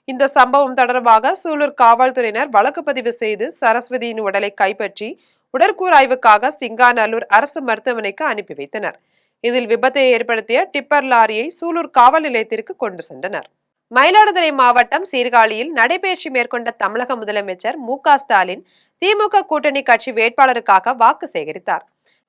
இந்த சம்பவம் தொடர்பாக சூலூர் காவல்துறையினர் வழக்கு பதிவு செய்து சரஸ்வதியின் உடலை கைப்பற்றி உடற்கூறாய்வுக்காக சிங்காநல்லூர் அரசு மருத்துவமனைக்கு அனுப்பி வைத்தனர். இதில் விபத்தை ஏற்படுத்திய டிப்பர் லாரியை சூலூர் காவல் நிலையத்திற்கு கொண்டு சென்றனர். மயிலாடுதுறை மாவட்டம் சீர்காழியில் நடைபயிற்சி மேற்கொண்ட தமிழக முதலமைச்சர் மு.க.ஸ்டாலின் திமுக கூட்டணி கட்சி வேட்பாளருக்காக வாக்கு சேகரித்தார்.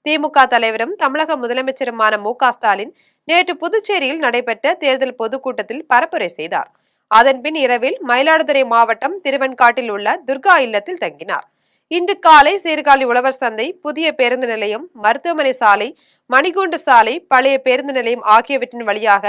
திமுக தலைவரும் தமிழக முதலமைச்சருமான மு.க.ஸ்டாலின் நேற்று புதுச்சேரியில் நடைபெற்ற தேர்தல் பொதுக்கூட்டத்தில் பரப்புரை செய்தார். அதன்பின் இரவில் மயிலாடுதுறை மாவட்டம் திருவெண்காட்டில் உள்ள துர்கா இல்லத்தில் தங்கினார். இன்று காலை சீர்காழி உழவர் சந்தை, புதிய பேருந்து நிலையம், மருத்துவமனை சாலை, மணிகூண்டு சாலை, பழைய பேருந்து நிலையம் ஆகியவற்றின் வழியாக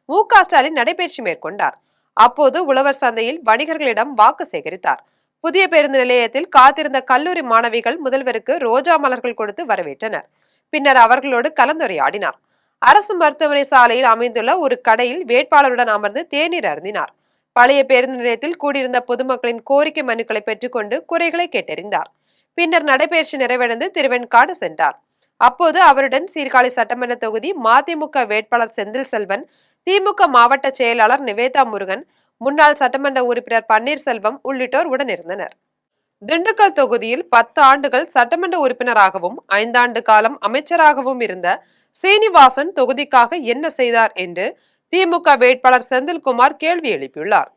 மு.க.ஸ்டாலின் நடைபயிற்சி மேற்கொண்டார். அப்போது உழவர் சந்தையில் வணிகர்களிடம் வாக்கு சேகரித்தார். புதிய பேருந்து நிலையத்தில் காத்திருந்த கல்லூரி மாணவிகள் முதல்வருக்கு ரோஜா மலர்கள் கொடுத்து வரவேற்றனர். பின்னர் அவர்களோடு கலந்துரையாடினார். அரசு மருத்துவமனை சாலையில் அமைந்துள்ள ஒரு கடையில் வேட்பாளருடன் அமர்ந்து தேநீர் அருந்தினார். பழைய பேருந்து நிலையத்தில் கூடியிருந்த பொதுமக்களின் கோரிக்கை மனுக்களை பெற்றுக்கொண்டு குறைகளை கேட்டறிந்தார். பின்னர் நடைபயிற்சி நிறைவடைந்து திருவெண்காடு சென்றார். அப்போது அவருடன் சீர்காழி சட்டமன்ற தொகுதி மதிமுக வேட்பாளர் செந்தில் செல்வன், திமுக மாவட்ட செயலாளர் நிவேதா முருகன், முன்னாள் சட்டமன்ற உறுப்பினர் பன்னீர்செல்வம் உள்ளிட்டோர் உடனிருந்தனர். திண்டுக்கல் தொகுதியில் 10 ஆண்டுகள் சட்டமன்ற உறுப்பினராகவும் 5 ஆண்டு காலம் அமைச்சராகவும் இருந்த சீனிவாசன் தொகுதிக்காக என்ன செய்தார் என்று திமுக வேட்பாளர் செந்தில்குமார் கேள்வி எழுப்பியுள்ளார்.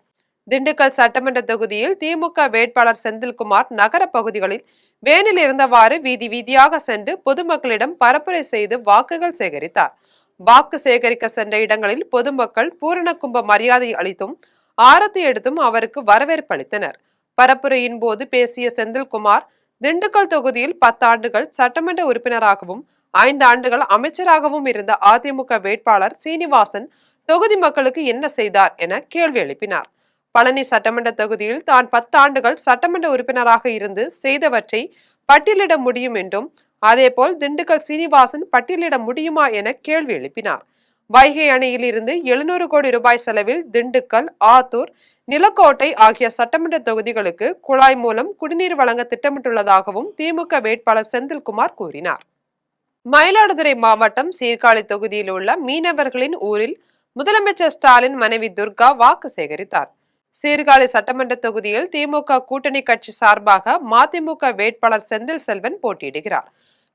திண்டுக்கல் சட்டமன்ற தொகுதியில் திமுக வேட்பாளர் செந்தில்குமார் நகர பகுதிகளில் வேனில் இருந்தவாறு வீதி வீதியாக சென்று பொதுமக்களிடம் பரப்புரை செய்து வாக்குகள் சேகரித்தார். வாக்கு சேகரிக்க சென்ற இடங்களில் பொதுமக்கள் பூரண கும்ப மரியாதை அளித்தும் ஆரத்தி எடுத்தும் அவருக்கு வரவேற்பு அளித்தனர். பரப்புரையின் போது பேசிய செந்தில்குமார், திண்டுக்கல் தொகுதியில் 10 ஆண்டுகள் சட்டமன்ற உறுப்பினராகவும் 5 ஆண்டுகள் அமைச்சராகவும் இருந்த அதிமுக வேட்பாளர் சீனிவாசன் தொகுதி மக்களுக்கு என்ன செய்தார் என கேள்வி எழுப்பினார். பழனி சட்டமன்ற தொகுதியில் தான் 10 ஆண்டுகள் சட்டமன்ற உறுப்பினராக இருந்து செய்தவற்றை பட்டியலிட முடியும் என்றும், அதேபோல் திண்டுக்கல் சீனிவாசன் பட்டியலிட முடியுமா என கேள்வி எழுப்பினார். வைகை அணையில் இருந்து 700 கோடி ரூபாய் செலவில் திண்டுக்கல், ஆத்தூர், நிலக்கோட்டை ஆகிய சட்டமன்ற தொகுதிகளுக்கு குழாய் மூலம் குடிநீர் வழங்க திட்டமிட்டுள்ளதாகவும் திமுக வேட்பாளர் செந்தில்குமார் கூறினார். மயிலாடுதுறை மாவட்டம் சீர்காழி தொகுதியில் உள்ள மீனவர்களின் ஊரில் முதலமைச்சர் ஸ்டாலின் மனைவி துர்கா வாக்கு சேகரித்தார். சீர்காழி சட்டமன்ற தொகுதியில் திமுக கூட்டணி கட்சி சார்பாக மதிமுக வேட்பாளர் செந்தில் செல்வன் போட்டியிடுகிறார்.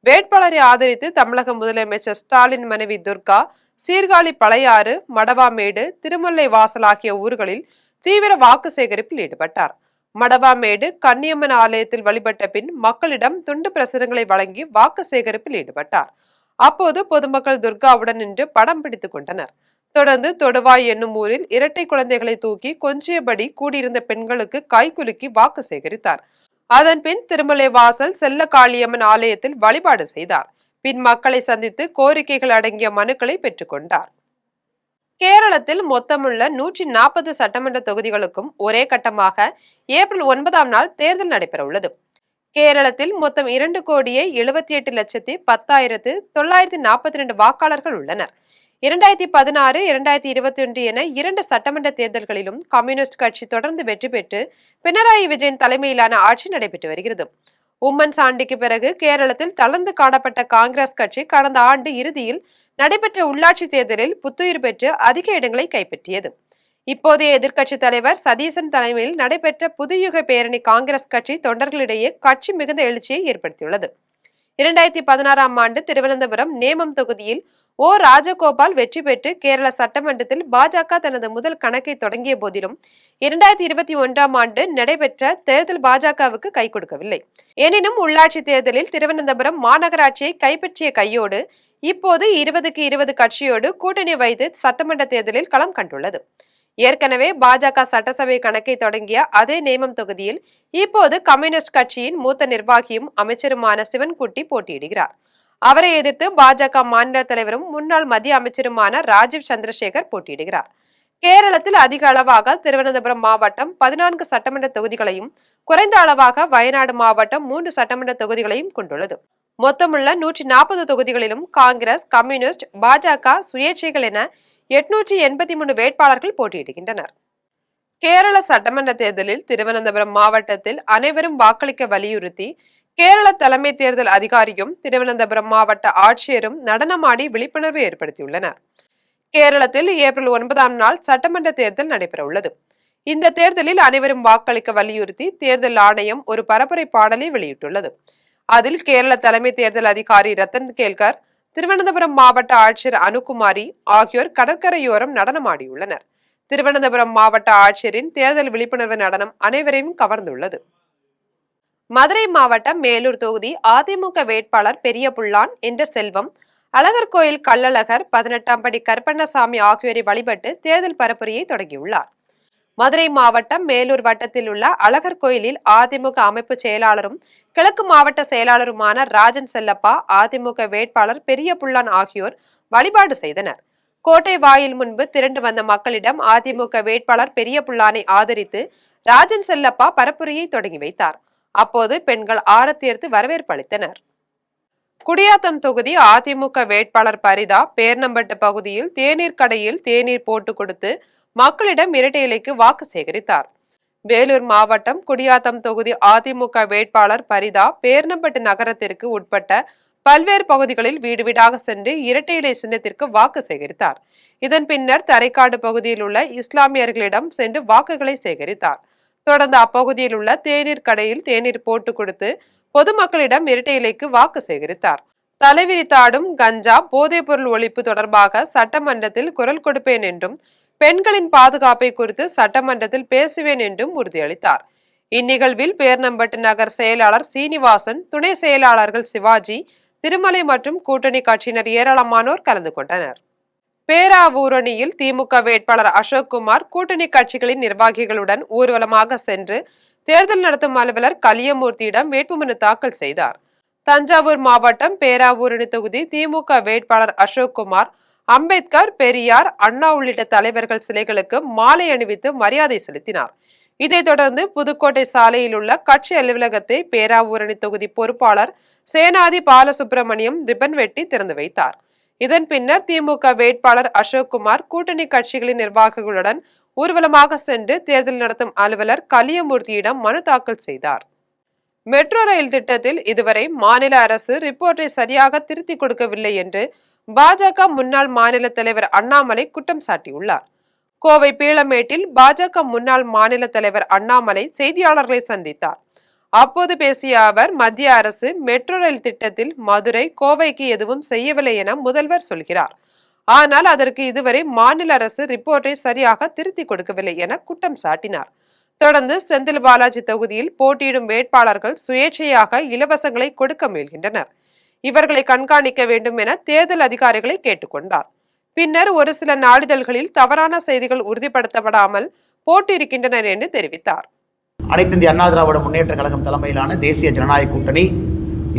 வேட்பாளரை ஆதரித்து தமிழக முதலமைச்சர் ஸ்டாலின் மனைவி துர்கா சீர்காழி பழையாறு, மடவாமேடு, திருமுல்லை வாசல் ஆகிய ஊர்களில் தீவிர வாக்கு சேகரிப்பில் ஈடுபட்டார். மடவாமேடு கன்னியம்மன் ஆலயத்தில் வழிபட்ட பின் மக்களிடம் துண்டு பிரசுரங்களை வழங்கி வாக்கு சேகரிப்பில் ஈடுபட்டார். அப்போது பொதுமக்கள் துர்காவுடன் நின்று படம் பிடித்துக் கொண்டனர். தொடர்ந்து தொடுவாய் என்னும் ஊரில் இரட்டை குழந்தைகளை தூக்கி கொஞ்சியபடி கூடியிருந்த பெண்களுக்கு கைகுலுக்கி வாக்கு சேகரித்தார். அதன்பின் திருமலை வாசல் செல்ல காளியம்மன் ஆலயத்தில் வழிபாடு செய்தார். பின் மக்களை சந்தித்து கோரிக்கைகள் அடங்கிய மனுக்களை பெற்றுக்கொண்டார். கேரளத்தில் மொத்தமுள்ள 140 சட்டமன்ற தொகுதிகளுக்கும் ஒரே கட்டமாக ஏப்ரல் 9ஆம் நாள் தேர்தல் நடைபெற உள்ளது. கேரளத்தில் மொத்தம் 2,78,10,942 வாக்காளர்கள் உள்ளனர். 2016, 2021 என 2 சட்டமன்ற தேர்தல்களிலும் கம்யூனிஸ்ட் கட்சி தொடர்ந்து வெற்றி பெற்று பினராயி விஜயன் தலைமையிலான ஆட்சி நடைபெற்று வருகிறது. உம்மன் சாண்டிக்கு பிறகு கேரளத்தில் தளர்ந்து காணப்பட்ட காங்கிரஸ் கட்சி கடந்த ஆண்டு இறுதியில் நடைபெற்ற உள்ளாட்சி தேர்தலில் புத்துயிர் பெற்று அதிக இடங்களை கைப்பற்றியது. இப்போதைய எதிர்க்கட்சி தலைவர் சதீசன் தலைமையில் நடைபெற்ற புதுயுக பேரணி காங்கிரஸ் கட்சி தொண்டர்களிடையே கட்சி மிகுந்த எழுச்சியை ஏற்படுத்தியுள்ளது. 2016ஆம் ஆண்டு திருவனந்தபுரம் நேமம் தொகுதியில் ஓ ராஜகோபால் வெற்றி பெற்று கேரள சட்டமன்றத்தில் பாஜக தனது முதல் கணக்கை தொடங்கிய போதிலும் 2021ஆம் ஆண்டு நடைபெற்ற தேர்தல் பாஜகவுக்கு கை கொடுக்கவில்லை. எனினும் உள்ளாட்சி தேர்தலில் திருவனந்தபுரம் மாநகராட்சியை கைப்பற்றிய கையோடு இப்போது 20க்கு 20 கட்சியோடு கூட்டணி வைத்து சட்டமன்ற தேர்தலில் களம் கண்டுள்ளது. ஏற்கனவே பாஜக சட்டசபை கணக்கை தொடங்கிய அதே நேமம் தொகுதியில் இப்போது கம்யூனிஸ்ட் கட்சியின் மூத்த நிர்வாகியும் அமைச்சருமான சிவன்குட்டி போட்டியிடுகிறார். அவரை எதிர்த்து பாஜக மாநில தலைவரும் முன்னாள் மத்திய அமைச்சருமான ராஜீவ் சந்திரசேகர் போட்டியிடுகிறார். கேரளத்தில் அதிக அளவாக திருவனந்தபுரம் மாவட்டம் 14 சட்டமன்ற தொகுதிகளையும், குறைந்த அளவாக வயநாடு மாவட்டம் 3 சட்டமன்ற தொகுதிகளையும் கொண்டுள்ளது. மொத்தமுள்ள 140 தொகுதிகளிலும் காங்கிரஸ், கம்யூனிஸ்ட், பாஜக, சுயேட்சைகள் என 883 வேட்பாளர்கள் போட்டியிடுகின்றனர். கேரள சட்டமன்ற தேர்தலில் திருவனந்தபுரம் மாவட்டத்தில் அனைவரும் வாக்களிக்க வலியுறுத்தி கேரள தலைமை தேர்தல் அதிகாரியும் திருவனந்தபுரம் மாவட்ட ஆட்சியரும் நடனமாடி விழிப்புணர்வு ஏற்படுத்தியுள்ளனர். கேரளத்தில் ஏப்ரல் 9ஆம் நாள் சட்டமன்ற தேர்தல் நடைபெற உள்ளது. இந்த தேர்தலில் அனைவரும் வாக்களிக்க வலியுறுத்தி தேர்தல் ஆணையம் ஒரு பரப்புரை பாடலை வெளியிட்டுள்ளது. அதில் கேரள தலைமை தேர்தல் அதிகாரி ரத்தன் கேல்கர் திருவனந்தபுரம் மாவட்ட ஆட்சியர் அனுகுமாரி ஆகியோர் கடற்கரையோரம் நடனமாடியுள்ளனர். திருவனந்தபுரம் மாவட்ட ஆட்சியரின் தேர்தல் விழிப்புணர்வு நடனம் அனைவரையும் கவர்ந்துள்ளது. மதுரை மாவட்டம் மேலூர் தொகுதி அதிமுக வேட்பாளர் பெரிய புல்லான் என்ற செல்வம் அழகர் கோயில் கள்ளழகர் 18ஆம் படி கருப்பண்ணசாமி ஆகியோரை வழிபட்டு தேர்தல் பரப்புரையை தொடங்கியுள்ளார். மதுரை மாவட்டம் மேலூர் வட்டத்தில் உள்ள அழகர் கோயிலில் அதிமுக அமைப்பு செயலாளரும் கிழக்கு மாவட்ட செயலாளருமான ராஜன் செல்லப்பா, அதிமுக வேட்பாளர் பெரிய புல்லான் ஆகியோர் வழிபாடு செய்தனர். கோட்டை வாயில் முன்பு திரண்டு வந்த மக்களிடம் அதிமுக வேட்பாளர் பெரிய புல்லானை ஆதரித்து ராஜன் செல்லப்பா பரப்புரையை தொடங்கி வைத்தார். அப்போது பெண்கள் ஆரத்தி எடுத்து வரவேற்பு அளித்தனர். குடியாத்தம் தொகுதி அதிமுக வேட்பாளர் பரிதா பேர்நம்பட்டு பகுதியில் தேநீர் கடையில் தேநீர் போட்டு கொடுத்து மக்களிடம் இரட்டை இலைக்கு வாக்கு சேகரித்தார். வேலூர் மாவட்டம் குடியாத்தம் தொகுதி அதிமுக வேட்பாளர் பரிதா பேர்நம்பட்டு நகரத்திற்கு உட்பட்ட பல்வேறு பகுதிகளில் வீடு வீடாக சென்று இரட்டை இலை சின்னத்திற்கு வாக்கு சேகரித்தார். இதன் பின்னர் தரைக்காடு பகுதியில் உள்ள இஸ்லாமியர்களிடம் சென்று வாக்குகளை சேகரித்தார். தொடர்ந்து அப்பகுதியில் உள்ள தேநீர் கடையில் தேநீர் போட்டு கொடுத்து பொதுமக்களிடம் இரட்டை இலைக்கு வாக்கு சேகரித்தார். தலைவிரித்தாடும் கஞ்சா போதைப் பொருள் ஒழிப்பு தொடர்பாக சட்டமன்றத்தில் குரல் கொடுப்பேன் என்றும் பெண்களின் பாதுகாப்பை குறித்து சட்டமன்றத்தில் பேசுவேன் என்றும் உறுதியளித்தார். இந்நிகழ்வில் பேர்நம்பட்டு நகர் செயலாளர் சீனிவாசன், துணை செயலாளர்கள் சிவாஜி, திருமலை மற்றும் கூட்டணி கட்சியினர் ஏராளமானோர் கலந்து கொண்டனர். பேராவூரணியில் திமுக வேட்பாளர் அசோக்குமார் கூட்டணி கட்சிகளின் நிர்வாகிகளுடன் ஊர்வலமாக சென்று தேர்தல் நடத்தும் அலுவலர் கலியமூர்த்தியிடம் வேட்புமனு தாக்கல் செய்தார். தஞ்சாவூர் மாவட்டம் பேராவூரணி தொகுதி திமுக வேட்பாளர் அசோக்குமார் அம்பேத்கர், பெரியார், அண்ணா உள்ளிட்ட தலைவர்கள் சிலைகளுக்கு மாலை அணிவித்து மரியாதை செலுத்தினார். இதைத் தொடர்ந்து புதுக்கோட்டை சாலையில் உள்ள கட்சி அலுவலகத்தை பேராவூரணி தொகுதி பொறுப்பாளர் சேனாதி பாலசுப்பிரமணியம் ரிப்பன் வெட்டி திறந்து வைத்தார். இதன் பின்னர் திமுக வேட்பாளர் அசோக்குமார் கூட்டணி கட்சிகளின் நிர்வாகிகளுடன் ஊர்வலமாக சென்று தேர்தல் நடத்தும் அலுவலர் கலியமூர்த்தியிடம் மனு தாக்கல் செய்தார். மெட்ரோ ரயில் திட்டத்தில் இதுவரை மாநில அரசு ரிப்போர்ட்டை சரியாக திருத்தி கொடுக்கவில்லை என்று பாஜக முன்னாள் மாநில தலைவர் அண்ணாமலை குற்றம் சாட்டியுள்ளார். கோவை பீளமேட்டில் பாஜக முன்னாள் மாநில தலைவர் அண்ணாமலை செய்தியாளர்களை சந்தித்தார். அப்போது பேசிய அவர், மத்திய அரசு மெட்ரோ ரயில் திட்டத்தில் மதுரை, கோவைக்கு எதுவும் செய்யவில்லை என முதல்வர் சொல்கிறார். ஆனால் அதற்கு இதுவரை மாநில அரசு ரிப்போர்ட்டை சரியாக திருத்தி கொடுக்கவில்லை என குற்றம் சாட்டினார். தொடர்ந்து செந்தில் பாலாஜி தொகுதியில் போட்டியிடும் வேட்பாளர்கள் சுயேட்சையாக இலவசங்களை கொடுக்க முயல்கின்றனர். இவர்களை கண்காணிக்க வேண்டும் என தேர்தல் அதிகாரிகளை கேட்டுக்கொண்டார். பின்னர் ஒரு சில நாளிதழ்களில் தவறான செய்திகள் உறுதிப்படுத்தப்படாமல் போட்டியிருக்கின்றனர் என்று தெரிவித்தார். அனைத்து இந்திய அண்ணா திராவிட முன்னேற்ற கழகம் தலைமையிலான தேசிய ஜனநாயக கூட்டணி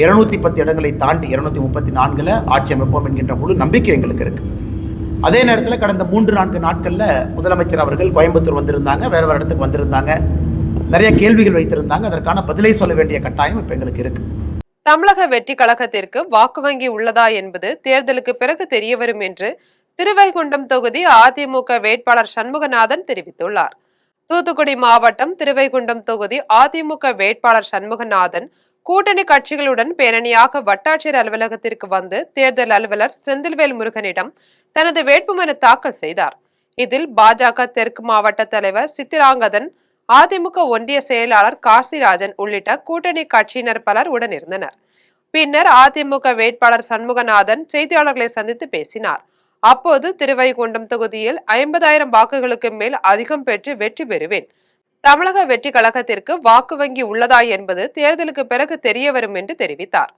210 இடங்களை தாண்டி 234 ஆட்சி அமைப்போம் என்கின்ற முழு நம்பிக்கை எங்களுக்கு இருக்கு. அதே நேரத்தில் கடந்த 3-4 நாட்களில் முதலமைச்சர் அவர்கள் கோயம்புத்தூர் வந்திருந்தாங்க, வேற இடத்துக்கு வந்திருந்தாங்க, நிறைய கேள்விகள் வைத்திருந்தாங்க. அதற்கான பதிலை சொல்ல வேண்டிய கட்டாயம் இப்போ எங்களுக்கு இருக்கு. தமிழக வெற்றி கழகத்திற்கு வாக்கு வங்கி உள்ளதா என்பது தேர்தலுக்கு பிறகு தெரியவரும் என்று திருவைகுண்டம் தொகுதி அதிமுக வேட்பாளர் சண்முகநாதன் தெரிவித்துள்ளார். தூத்துக்குடி மாவட்டம் திருவைகுண்டம் தொகுதி அதிமுக வேட்பாளர் சண்முகநாதன் கூட்டணி கட்சிகளுடன் பேரணியாக வட்டாட்சியர் அலுவலகத்திற்கு வந்து தேர்தல் அலுவலர் செந்தில்வேல் முருகனிடம் தனது வேட்புமனு தாக்கல் செய்தார். இதில் பாஜக தெற்கு மாவட்ட தலைவர் சித்திராங்கதன், அதிமுக ஒன்றிய செயலாளர் காசிராஜன் உள்ளிட்ட கூட்டணி கட்சியினர் பலர் உடனிருந்தனர். பின்னர் அதிமுக வேட்பாளர் சண்முகநாதன் செய்தியாளர்களை சந்தித்து பேசினார். அப்போது திருவைகுண்டம் தொகுதியில் 50,000 வாக்குகளுக்கு மேல் அதிகம் பெற்று வெற்றி பெறுவேன். தமிழக வெற்றி கழகத்திற்கு வாக்கு வங்கி உள்ளதா என்பது தேர்தலுக்கு பிறகு தெரிய வரும் என்று தெரிவித்தார்.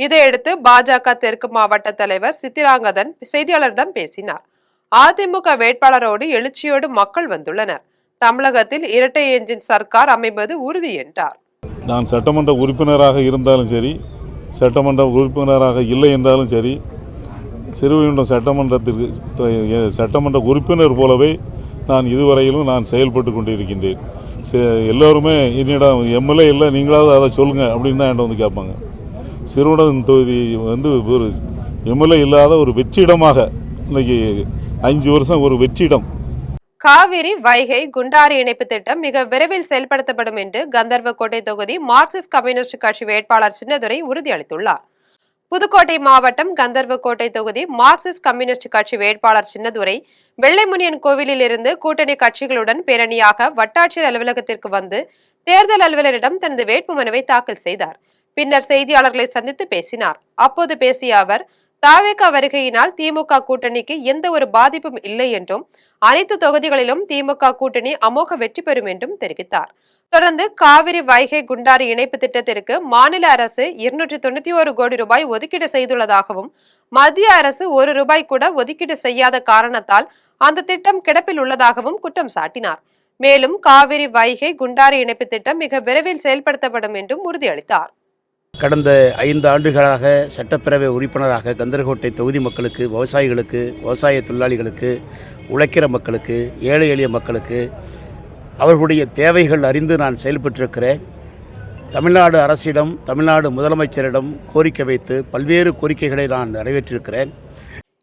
இதையடுத்து பாஜக தெற்கு மாவட்ட தலைவர் சித்திராங்கதன் செய்தியாளரிடம் பேசினார். அதிமுக வேட்பாளரோடு எழுச்சியோடு மக்கள் வந்துள்ளனர். தமிழகத்தில் இரட்டை என்ஜின் சர்க்கார் அமைப்பது உறுதி என்றார். நான் சட்டமன்ற உறுப்பினராக இருந்தாலும் சரி, சட்டமன்ற உறுப்பினராக இல்லை என்றாலும் சரி, சிறுவைகுண்டம் சட்டமன்ற உறுப்பினர் போலவே நான் இதுவரையிலும் நான் செயல்பட்டு கொண்டிருக்கின்றேன். எல்லோருமே என்னிடம் எம்எல்ஏ இல்லை, நீங்களாவது அதை சொல்லுங்கள் அப்படின்னு தான் என்கிட்ட வந்து கேட்பாங்க. சிறுவைகுண்டம் தொகுதி வந்து ஒரு எம்எல்ஏ இல்லாத ஒரு வெற்றிடமாக இன்னைக்கு 5 வருஷம் ஒரு வெற்றிடம். காவிரி, வைகை, குண்டாறு இணைப்பு திட்டம் மிக விரைவில் செயல்படுத்தப்படும் என்று கந்தர்வக்கோட்டை தொகுதி மார்க்சிஸ்ட் கம்யூனிஸ்ட் கட்சி வேட்பாளர் சின்னதுரை உறுதியளித்துள்ளார். புதுக்கோட்டை மாவட்டம் கந்தர்வக்கோட்டை தொகுதி மார்க்சிஸ்ட் கம்யூனிஸ்ட் கட்சி வேட்பாளர் சின்னதுரை வெள்ளைமுனியன் கோவிலில் இருந்து கூட்டணி கட்சிகளுடன் பேரணியாக வட்டாட்சியர் அலுவலகத்திற்கு வந்து தேர்தல் அலுவலரிடம் தனது வேட்புமனுவை தாக்கல் செய்தார். பின்னர் செய்தியாளர்களை சந்தித்து பேசினார். அப்போது பேசிய அவர், தாவேகா வருகையினால் திமுக கூட்டணிக்கு எந்த ஒரு பாதிப்பும் இல்லை என்றும் அனைத்து தொகுதிகளிலும் திமுக கூட்டணி அமோக வெற்றி பெறும் என்றும் தெரிவித்தார். தொடர்ந்து காவிரி வைகை குண்டாறு இணைப்பு திட்டத்திற்கு மாநில அரசு 291 கோடி ரூபாய் ஒதுக்கீடு செய்துள்ளதாகவும் மத்திய அரசு ₹1 கூட ஒதுக்கீடு செய்யாத காரணத்தால் அந்த திட்டம் கிடப்பில் உள்ளதாகவும் குற்றம் சாட்டினார். மேலும் காவிரி வைகை குண்டாறு இணைப்பு திட்டம் மிக விரைவில் செயல்படுத்தப்படும் என்றும் உறுதியளித்தார். கடந்த 5 ஆண்டுகளாக சட்டப்பேரவை உறுப்பினராக கந்தர்கோட்டை தொகுதி மக்களுக்கு, விவசாயிகளுக்கு, விவசாய தொழிலாளிகளுக்கு, உழைக்கிற மக்களுக்கு, ஏழை எளிய மக்களுக்கு அவர்களுடைய தேவைகள் அறிந்து நான் செயல்பட்டிருக்கிறேன். தமிழ்நாடு அரசிடம், தமிழ்நாடு முதலமைச்சரிடம் கோரிக்கை வைத்து பல்வேறு கோரிக்கைகளை நான் நிறைவேற்றியிருக்கிறேன்.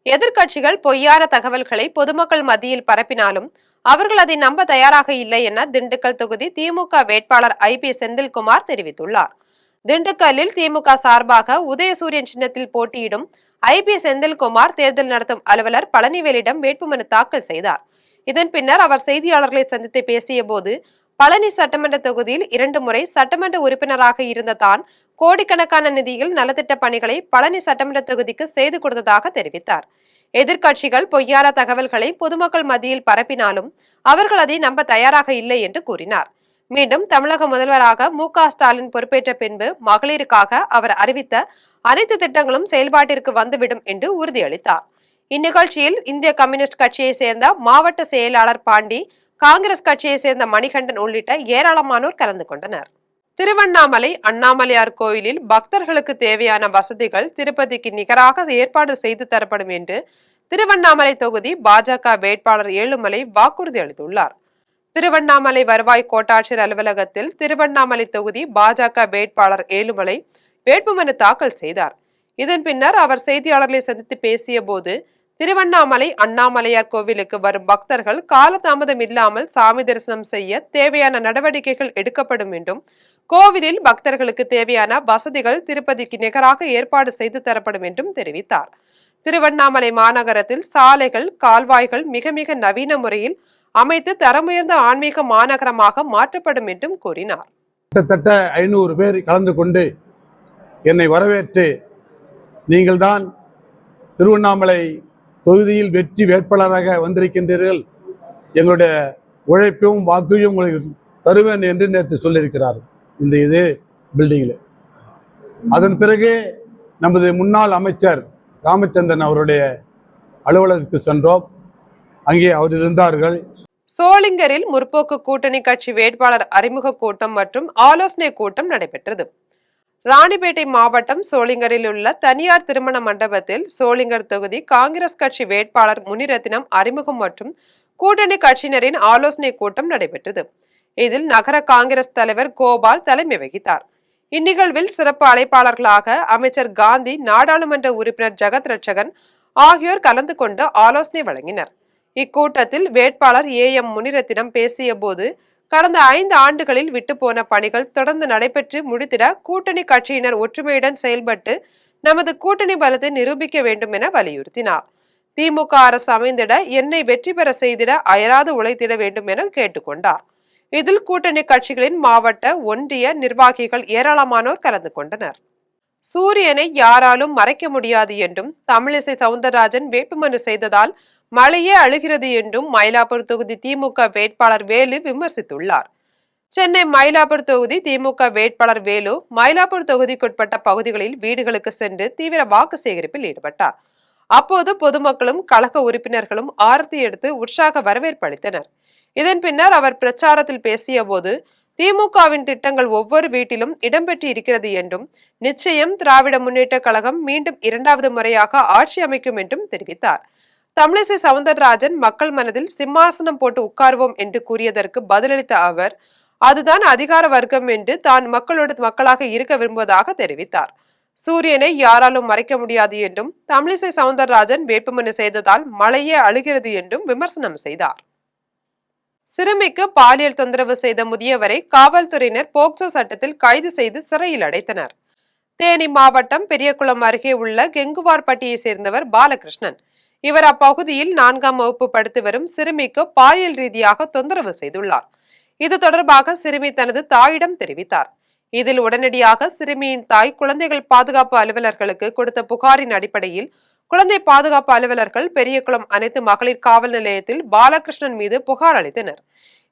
எதிர்க்கட்சிகள் பொய்யான தகவல்களை பொதுமக்கள் மத்தியில் பரப்பினாலும் அவர்கள் அதை நம்ப தயாராக இல்லை என திண்டுக்கல் தொகுதி திமுக வேட்பாளர் IP செந்தில்குமார் தெரிவித்துள்ளார். திண்டுக்கல்லில் திமுக சார்பாக உதயசூரியன் சின்னத்தில் போட்டியிடும் IP செந்தில்குமார் தேர்தல் நடத்தும் அலுவலர் பழனிவேலிடம் வேட்புமனு தாக்கல் செய்தார். இதன் பின்னர் அவர் செய்தியாளர்களை சந்தித்து பேசிய போது, பழனி சட்டமன்ற தொகுதியில் 2 முறை சட்டமன்ற உறுப்பினராக இருந்த தான் கோடிக்கணக்கான நிதியில் நலத்திட்ட பணிகளை பழனி சட்டமன்ற தொகுதிக்கு செய்து கொடுத்ததாக தெரிவித்தார். எதிர்க்கட்சிகள் பொய்யான தகவல்களை பொதுமக்கள் மத்தியில் பரப்பினாலும் அவர்கள் அதை நம்ப தயாராக இல்லை என்று கூறினார். மீண்டும் தமிழக முதல்வராக மு.க. ஸ்டாலின் பொறுப்பேற்ற பின்பு மகளிருக்காக அவர் அறிவித்த அனைத்து திட்டங்களும் செயல்பாட்டிற்கு வந்துவிடும் என்று உறுதியளித்தார். இந்நிகழ்ச்சியில் இந்திய கம்யூனிஸ்ட் கட்சியை சேர்ந்த மாவட்ட செயலாளர் பாண்டி, காங்கிரஸ் கட்சியை சேர்ந்த மணிகண்டன் உள்ளிட்ட ஏராளமானோர் கலந்து கொண்டனர். திருவண்ணாமலை அண்ணாமலையார் கோயிலில் பக்தர்களுக்கு தேவையான வசதிகள் திருப்பதிக்கு நிகராக ஏற்பாடு செய்து தரப்படும் என்று திருவண்ணாமலை தொகுதி பாஜக வேட்பாளர் ஏழுமலை வாக்குறுதி அளித்துள்ளார். திருவண்ணாமலை வருவாய் கோட்டாட்சியர் அலுவலகத்தில் திருவண்ணாமலை தொகுதி பாஜக வேட்பாளர் ஏழுமலை வேட்புமனு தாக்கல் செய்தார். இதன் பின்னர் அவர் செய்தியாளர்களை சந்தித்து பேசிய போது, திருவண்ணாமலை அண்ணாமலையார் கோவிலுக்கு வரும் பக்தர்கள் காலதாமதம் இல்லாமல் சாமி தரிசனம் செய்ய தேவையான நடவடிக்கைகள் எடுக்கப்படும் என்றும், கோவிலில் பக்தர்களுக்கு தேவையான வசதிகள் திருப்பதிக்கு நிகராக ஏற்பாடு செய்து தரப்படும் என்றும் தெரிவித்தார். திருவண்ணாமலை மாநகரத்தில் சாலைகள், கால்வாய்கள் மிக மிக நவீன முறையில் அமைத்து தரமுயர்ந்த ஆன்மீக மாநகரமாக மாற்றப்படும் என்றும் கூறினார். கிட்டத்தட்ட 500 பேர் கலந்து கொண்டு என்னை வரவேற்று, நீங்கள் தான் திருவண்ணாமலை தொகுதியில் வெற்றி வேட்பாளராக வந்திருக்கின்றீர்கள், எங்களுடைய உழைப்பையும் வாக்கையும் உங்களுக்கு தருவேன் என்று நேற்று சொல்லியிருக்கிறார் இந்த இதே பில்டிங்கில். அதன் பிறகு நமது முன்னாள் அமைச்சர் ராமச்சந்திரன் அவருடைய அலுவலகத்துக்கு சென்றோம். அங்கே அவர் இருந்தார்கள். சோளிங்கரில் முற்போக்கு கூட்டணி கட்சி வேட்பாளர் அறிமுக கூட்டம் மற்றும் ஆலோசனை கூட்டம் நடைபெற்றது. ராணிப்பேட்டை மாவட்டம் சோளிங்கரில் உள்ள தனியார் திருமண மண்டபத்தில் சோளிங்கர் தொகுதி காங்கிரஸ் கட்சி வேட்பாளர் முனிரத்தினம் அறிமுகம் மற்றும் கூட்டணி கட்சியினரின் ஆலோசனை கூட்டம் நடைபெற்றது. இதில் நகர காங்கிரஸ் தலைவர் கோபால் தலைமை வகித்தார். இந்நிகழ்வில் சிறப்பு அழைப்பாளர்களாக அமைச்சர் காந்தி, நாடாளுமன்ற உறுப்பினர் ஜெகத் ரட்சகன் ஆகியோர் கலந்து கொண்டு ஆலோசனை வழங்கினர். இக்கூட்டத்தில் வேட்பாளர் AM முனிரத்தினம் பேசிய போது, கடந்த 5 ஆண்டுகளில் விட்டுப்போன பணிகள் தொடர்ந்து நடைபெற்று முடித்திட கூட்டணி கட்சியினர் ஒற்றுமையுடன் செயல்பட்டு நமது கூட்டணி பலத்தை நிரூபிக்க வேண்டும் என வலியுறுத்தினார். திமுக அரசு அமைந்திட என்னை வெற்றி பெற செய்திட அயராது உழைத்திட வேண்டும் என கேட்டுக்கொண்டார். இதில் கூட்டணி கட்சிகளின் மாவட்ட, ஒன்றிய நிர்வாகிகள் ஏராளமானோர் கலந்து கொண்டனர். சூரியனை யாராலும் மறைக்க முடியாது என்றும், தமிழிசை சவுந்தரராஜன் வேட்புமனு செய்ததால் மழையே அழுகிறது என்றும் மயிலாப்பூர் தொகுதி திமுக வேட்பாளர் வேலு விமர்சித்துள்ளார். சென்னை மயிலாப்பூர் தொகுதி திமுக வேட்பாளர் வேலு மயிலாப்பூர் தொகுதிக்குட்பட்ட பகுதிகளில் வீடுகளுக்கு சென்று தீவிர வாக்கு சேகரிப்பில் ஈடுபட்டார். அப்போது பொதுமக்களும் கழக உறுப்பினர்களும் ஆரத்தி எடுத்து உற்சாக வரவேற்பு அளித்தனர். இதன் பின்னர் அவர் பிரச்சாரத்தில் பேசிய போது, திமுகவின் திட்டங்கள் ஒவ்வொரு வீட்டிலும் இடம்பெற்று இருக்கிறது என்றும், நிச்சயம் திராவிட முன்னேற்ற கழகம் மீண்டும் 2வது முறையாக ஆட்சி அமைக்கும் என்றும் தெரிவித்தார். தமிழிசை சவுந்தரராஜன் மக்கள் மனதில் சிம்மாசனம் போட்டு உட்காருவோம் என்று கூறியதற்கு பதிலளித்த அவர், அதுதான் அதிகார வர்க்கம் என்று தான் மக்களோடு மக்களாக இருக்க விரும்புவதாக தெரிவித்தார். சூரியனை யாராலும் மறைக்க முடியாது என்றும், தமிழிசை சவுந்தரராஜன் வேட்புமனு செய்ததால் மழையே அழுகிறது என்றும் விமர்சனம் செய்தார். சிறுமிக்கு பாலியல் தொந்தரவு செய்த முதியவரை காவல்துறையினர் போக்சோ சட்டத்தில் கைது செய்து சிறையில் அடைத்தனர். தேனி மாவட்டம் பெரியகுளம் அருகே உள்ள கெங்குவார்பட்டியை சேர்ந்தவர் பாலகிருஷ்ணன். இவர் அப்பகுதியில் 4ஆம் வகுப்பு படித்து வரும் சிறுமிக்கு பாலியல் ரீதியாக தொந்தரவு செய்துள்ளார். இது தொடர்பாக சிறுமி தனது தாயிடம் தெரிவித்தார். இதில் உடனடியாக சிறுமியின் தாய் குழந்தைகள் பாதுகாப்பு அலுவலர்களுக்கு கொடுத்த புகாரின் அடிப்படையில் குழந்தை பாதுகாப்பு அலுவலர்கள் பெரியகுளம் அனைத்து மகளிர் காவல் நிலையத்தில் பாலகிருஷ்ணன் மீது புகார் அளித்தனர்.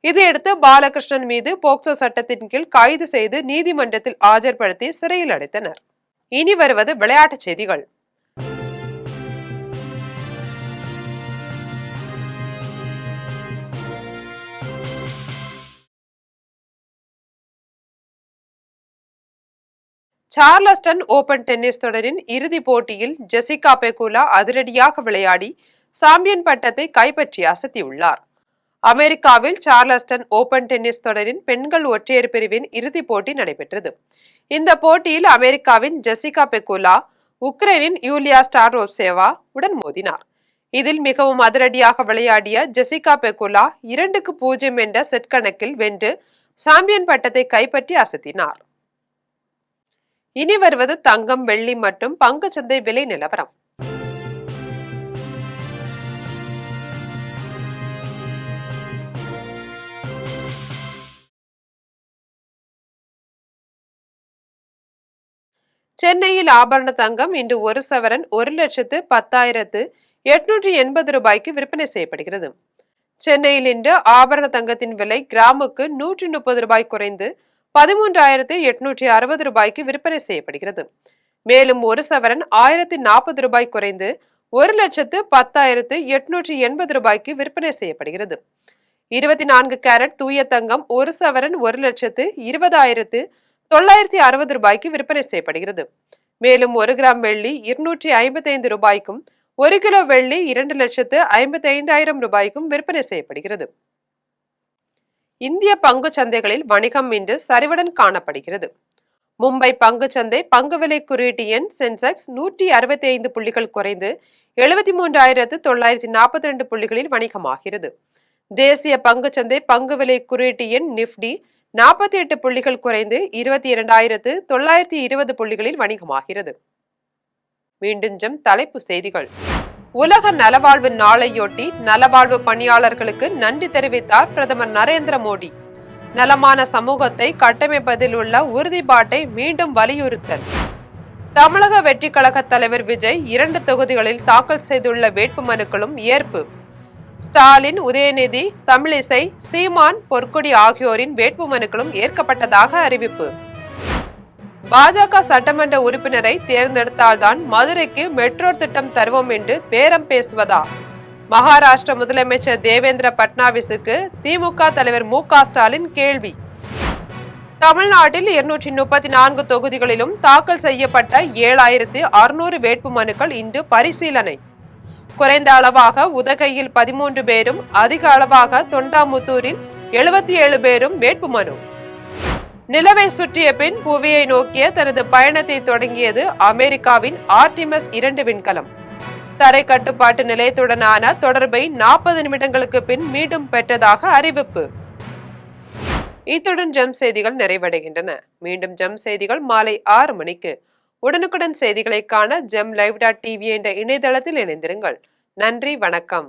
இதையடுத்து பாலகிருஷ்ணன் மீது போக்சோ சட்டத்தின் கீழ் கைது செய்து நீதிமன்றத்தில் ஆஜர்படுத்தி சிறையில் அடைத்தனர். இனி வருவது விளையாட்டுச் செய்திகள். சார்லஸ்டன் ஓபன் டென்னிஸ் தொடரின் இறுதிப் போட்டியில் ஜெசிகா பெகுலா அதிரடியாக விளையாடி சாம்பியன் பட்டத்தை கைப்பற்றி அசத்தியுள்ளார். அமெரிக்காவில் சார்லஸ்டன் ஓபன் டென்னிஸ் தொடரின் பெண்கள் ஒற்றையர் பிரிவின் இறுதிப் போட்டி நடைபெற்றது. இந்த போட்டியில் அமெரிக்காவின் ஜெசிகா பெகுலா உக்ரைனின் யூலியா ஸ்டாரோசேவா உடன் மோதினார். இதில் மிகவும் அதிரடியாக விளையாடிய ஜெசிகா பெகுலா 2-0 என்ற செட் கணக்கில் வென்று சாம்பியன் பட்டத்தை கைப்பற்றி அசத்தினார். இனி வருவது தங்கம், வெள்ளி மற்றும் பங்குச்சந்தை விலை நிலவரம். சென்னையில் ஆபரண தங்கம் இன்று ஒரு சவரன் 1,10,880 ரூபாய்க்கு விற்பனை செய்யப்படுகிறது. சென்னையில் இன்று ஆபரண தங்கத்தின் விலை கிராமுக்கு 130 ரூபாய் குறைந்து 13,860 ரூபாய்க்கு விற்பனை செய்யப்படுகிறது. மேலும் ஒரு சவரன் 1,040 ரூபாய் குறைந்து 1,10,880 ரூபாய்க்கு விற்பனை செய்யப்படுகிறது. 24 கேரட் தூய தங்கம் ஒரு சவரன் 1,20,960 ரூபாய்க்கு விற்பனை செய்யப்படுகிறது. மேலும் 1 கிராம் வெள்ளி 255 ரூபாய்க்கும் 1 கிலோ வெள்ளி 2,55,000 ரூபாய்க்கும் விற்பனை செய்யப்படுகிறது. இந்திய பங்கு சந்தைகளில் வணிகம் இன்று சரிவுடன் காணப்படுகிறது. மும்பை பங்கு சந்தை பங்கு விலை குறியீட்டு எண் சென்செக்ஸ் 165 புள்ளிகள் குறைந்து 73,942 புள்ளிகளில் வணிகமாகிறது. தேசிய பங்கு சந்தை பங்கு விலை குறியீட்டு எண் நிப்டி 48 புள்ளிகள் குறைந்து 22,920 புள்ளிகளில் வணிகமாகிறது. மீண்டும் தலைப்பு செய்திகள். உலக நலவாழ்வு நாளையொட்டி நலவாழ்வு பணியாளர்களுக்கு நன்றி தெரிவித்தார் பிரதமர் நரேந்திர மோடி. நலமான சமூகத்தை கட்டமைப்பதில் உள்ள உறுதிப்பாட்டை மீண்டும் வலியுறுத்தல். தமிழக வெற்றி கழக தலைவர் விஜய் 2 தொகுதிகளில் தாக்கல் செய்துள்ள வேட்புமனுக்களும் ஏற்பு. ஸ்டாலின், உதயநிதி, தமிழிசை, சீமான், பொற்கொடி ஆகியோரின் வேட்புமனுக்களும் ஏற்கப்பட்டதாக அறிவிப்பு. பாஜக சட்டமன்ற உறுப்பினரை தேர்ந்தெடுத்தால்தான் மதுரைக்கு மெட்ரோ திட்டம் தருவோம் என்று பேரம் பேசுவதா? மகாராஷ்டிர முதலமைச்சர் தேவேந்திர பட்னாவிஸுக்கு திமுக தலைவர் மு க ஸ்டாலின் கேள்வி. தமிழ்நாட்டில் 234 தொகுதிகளிலும் தாக்கல் செய்யப்பட்ட 7,600 வேட்புமனுக்கள் இன்று பரிசீலனை. குறைந்த அளவாக உதகையில் 13 பேரும், அதிக அளவாக தொண்டாமுத்தூரில் 77 பேரும் வேட்புமனு. நிலவை சுற்றிய பின் புவியை நோக்கிய தனது பயணத்தை தொடங்கியது அமெரிக்காவின் ஆர்டிமஸ் 2 விண்கலம். தரை கட்டுப்பாட்டு நிலையத்துடனான தொடர்பை 40 நிமிடங்களுக்கு பின் மீண்டும் பெற்றதாக அறிவிப்பு. இத்துடன் ஜெம் செய்திகள் நிறைவடைகின்றன. மீண்டும் ஜெம் செய்திகள் மாலை 6 மணிக்கு. உடனுக்குடன் செய்திகளை காண GemLive.tv என்ற இணையதளத்தில் இணைந்திருங்கள். நன்றி, வணக்கம்.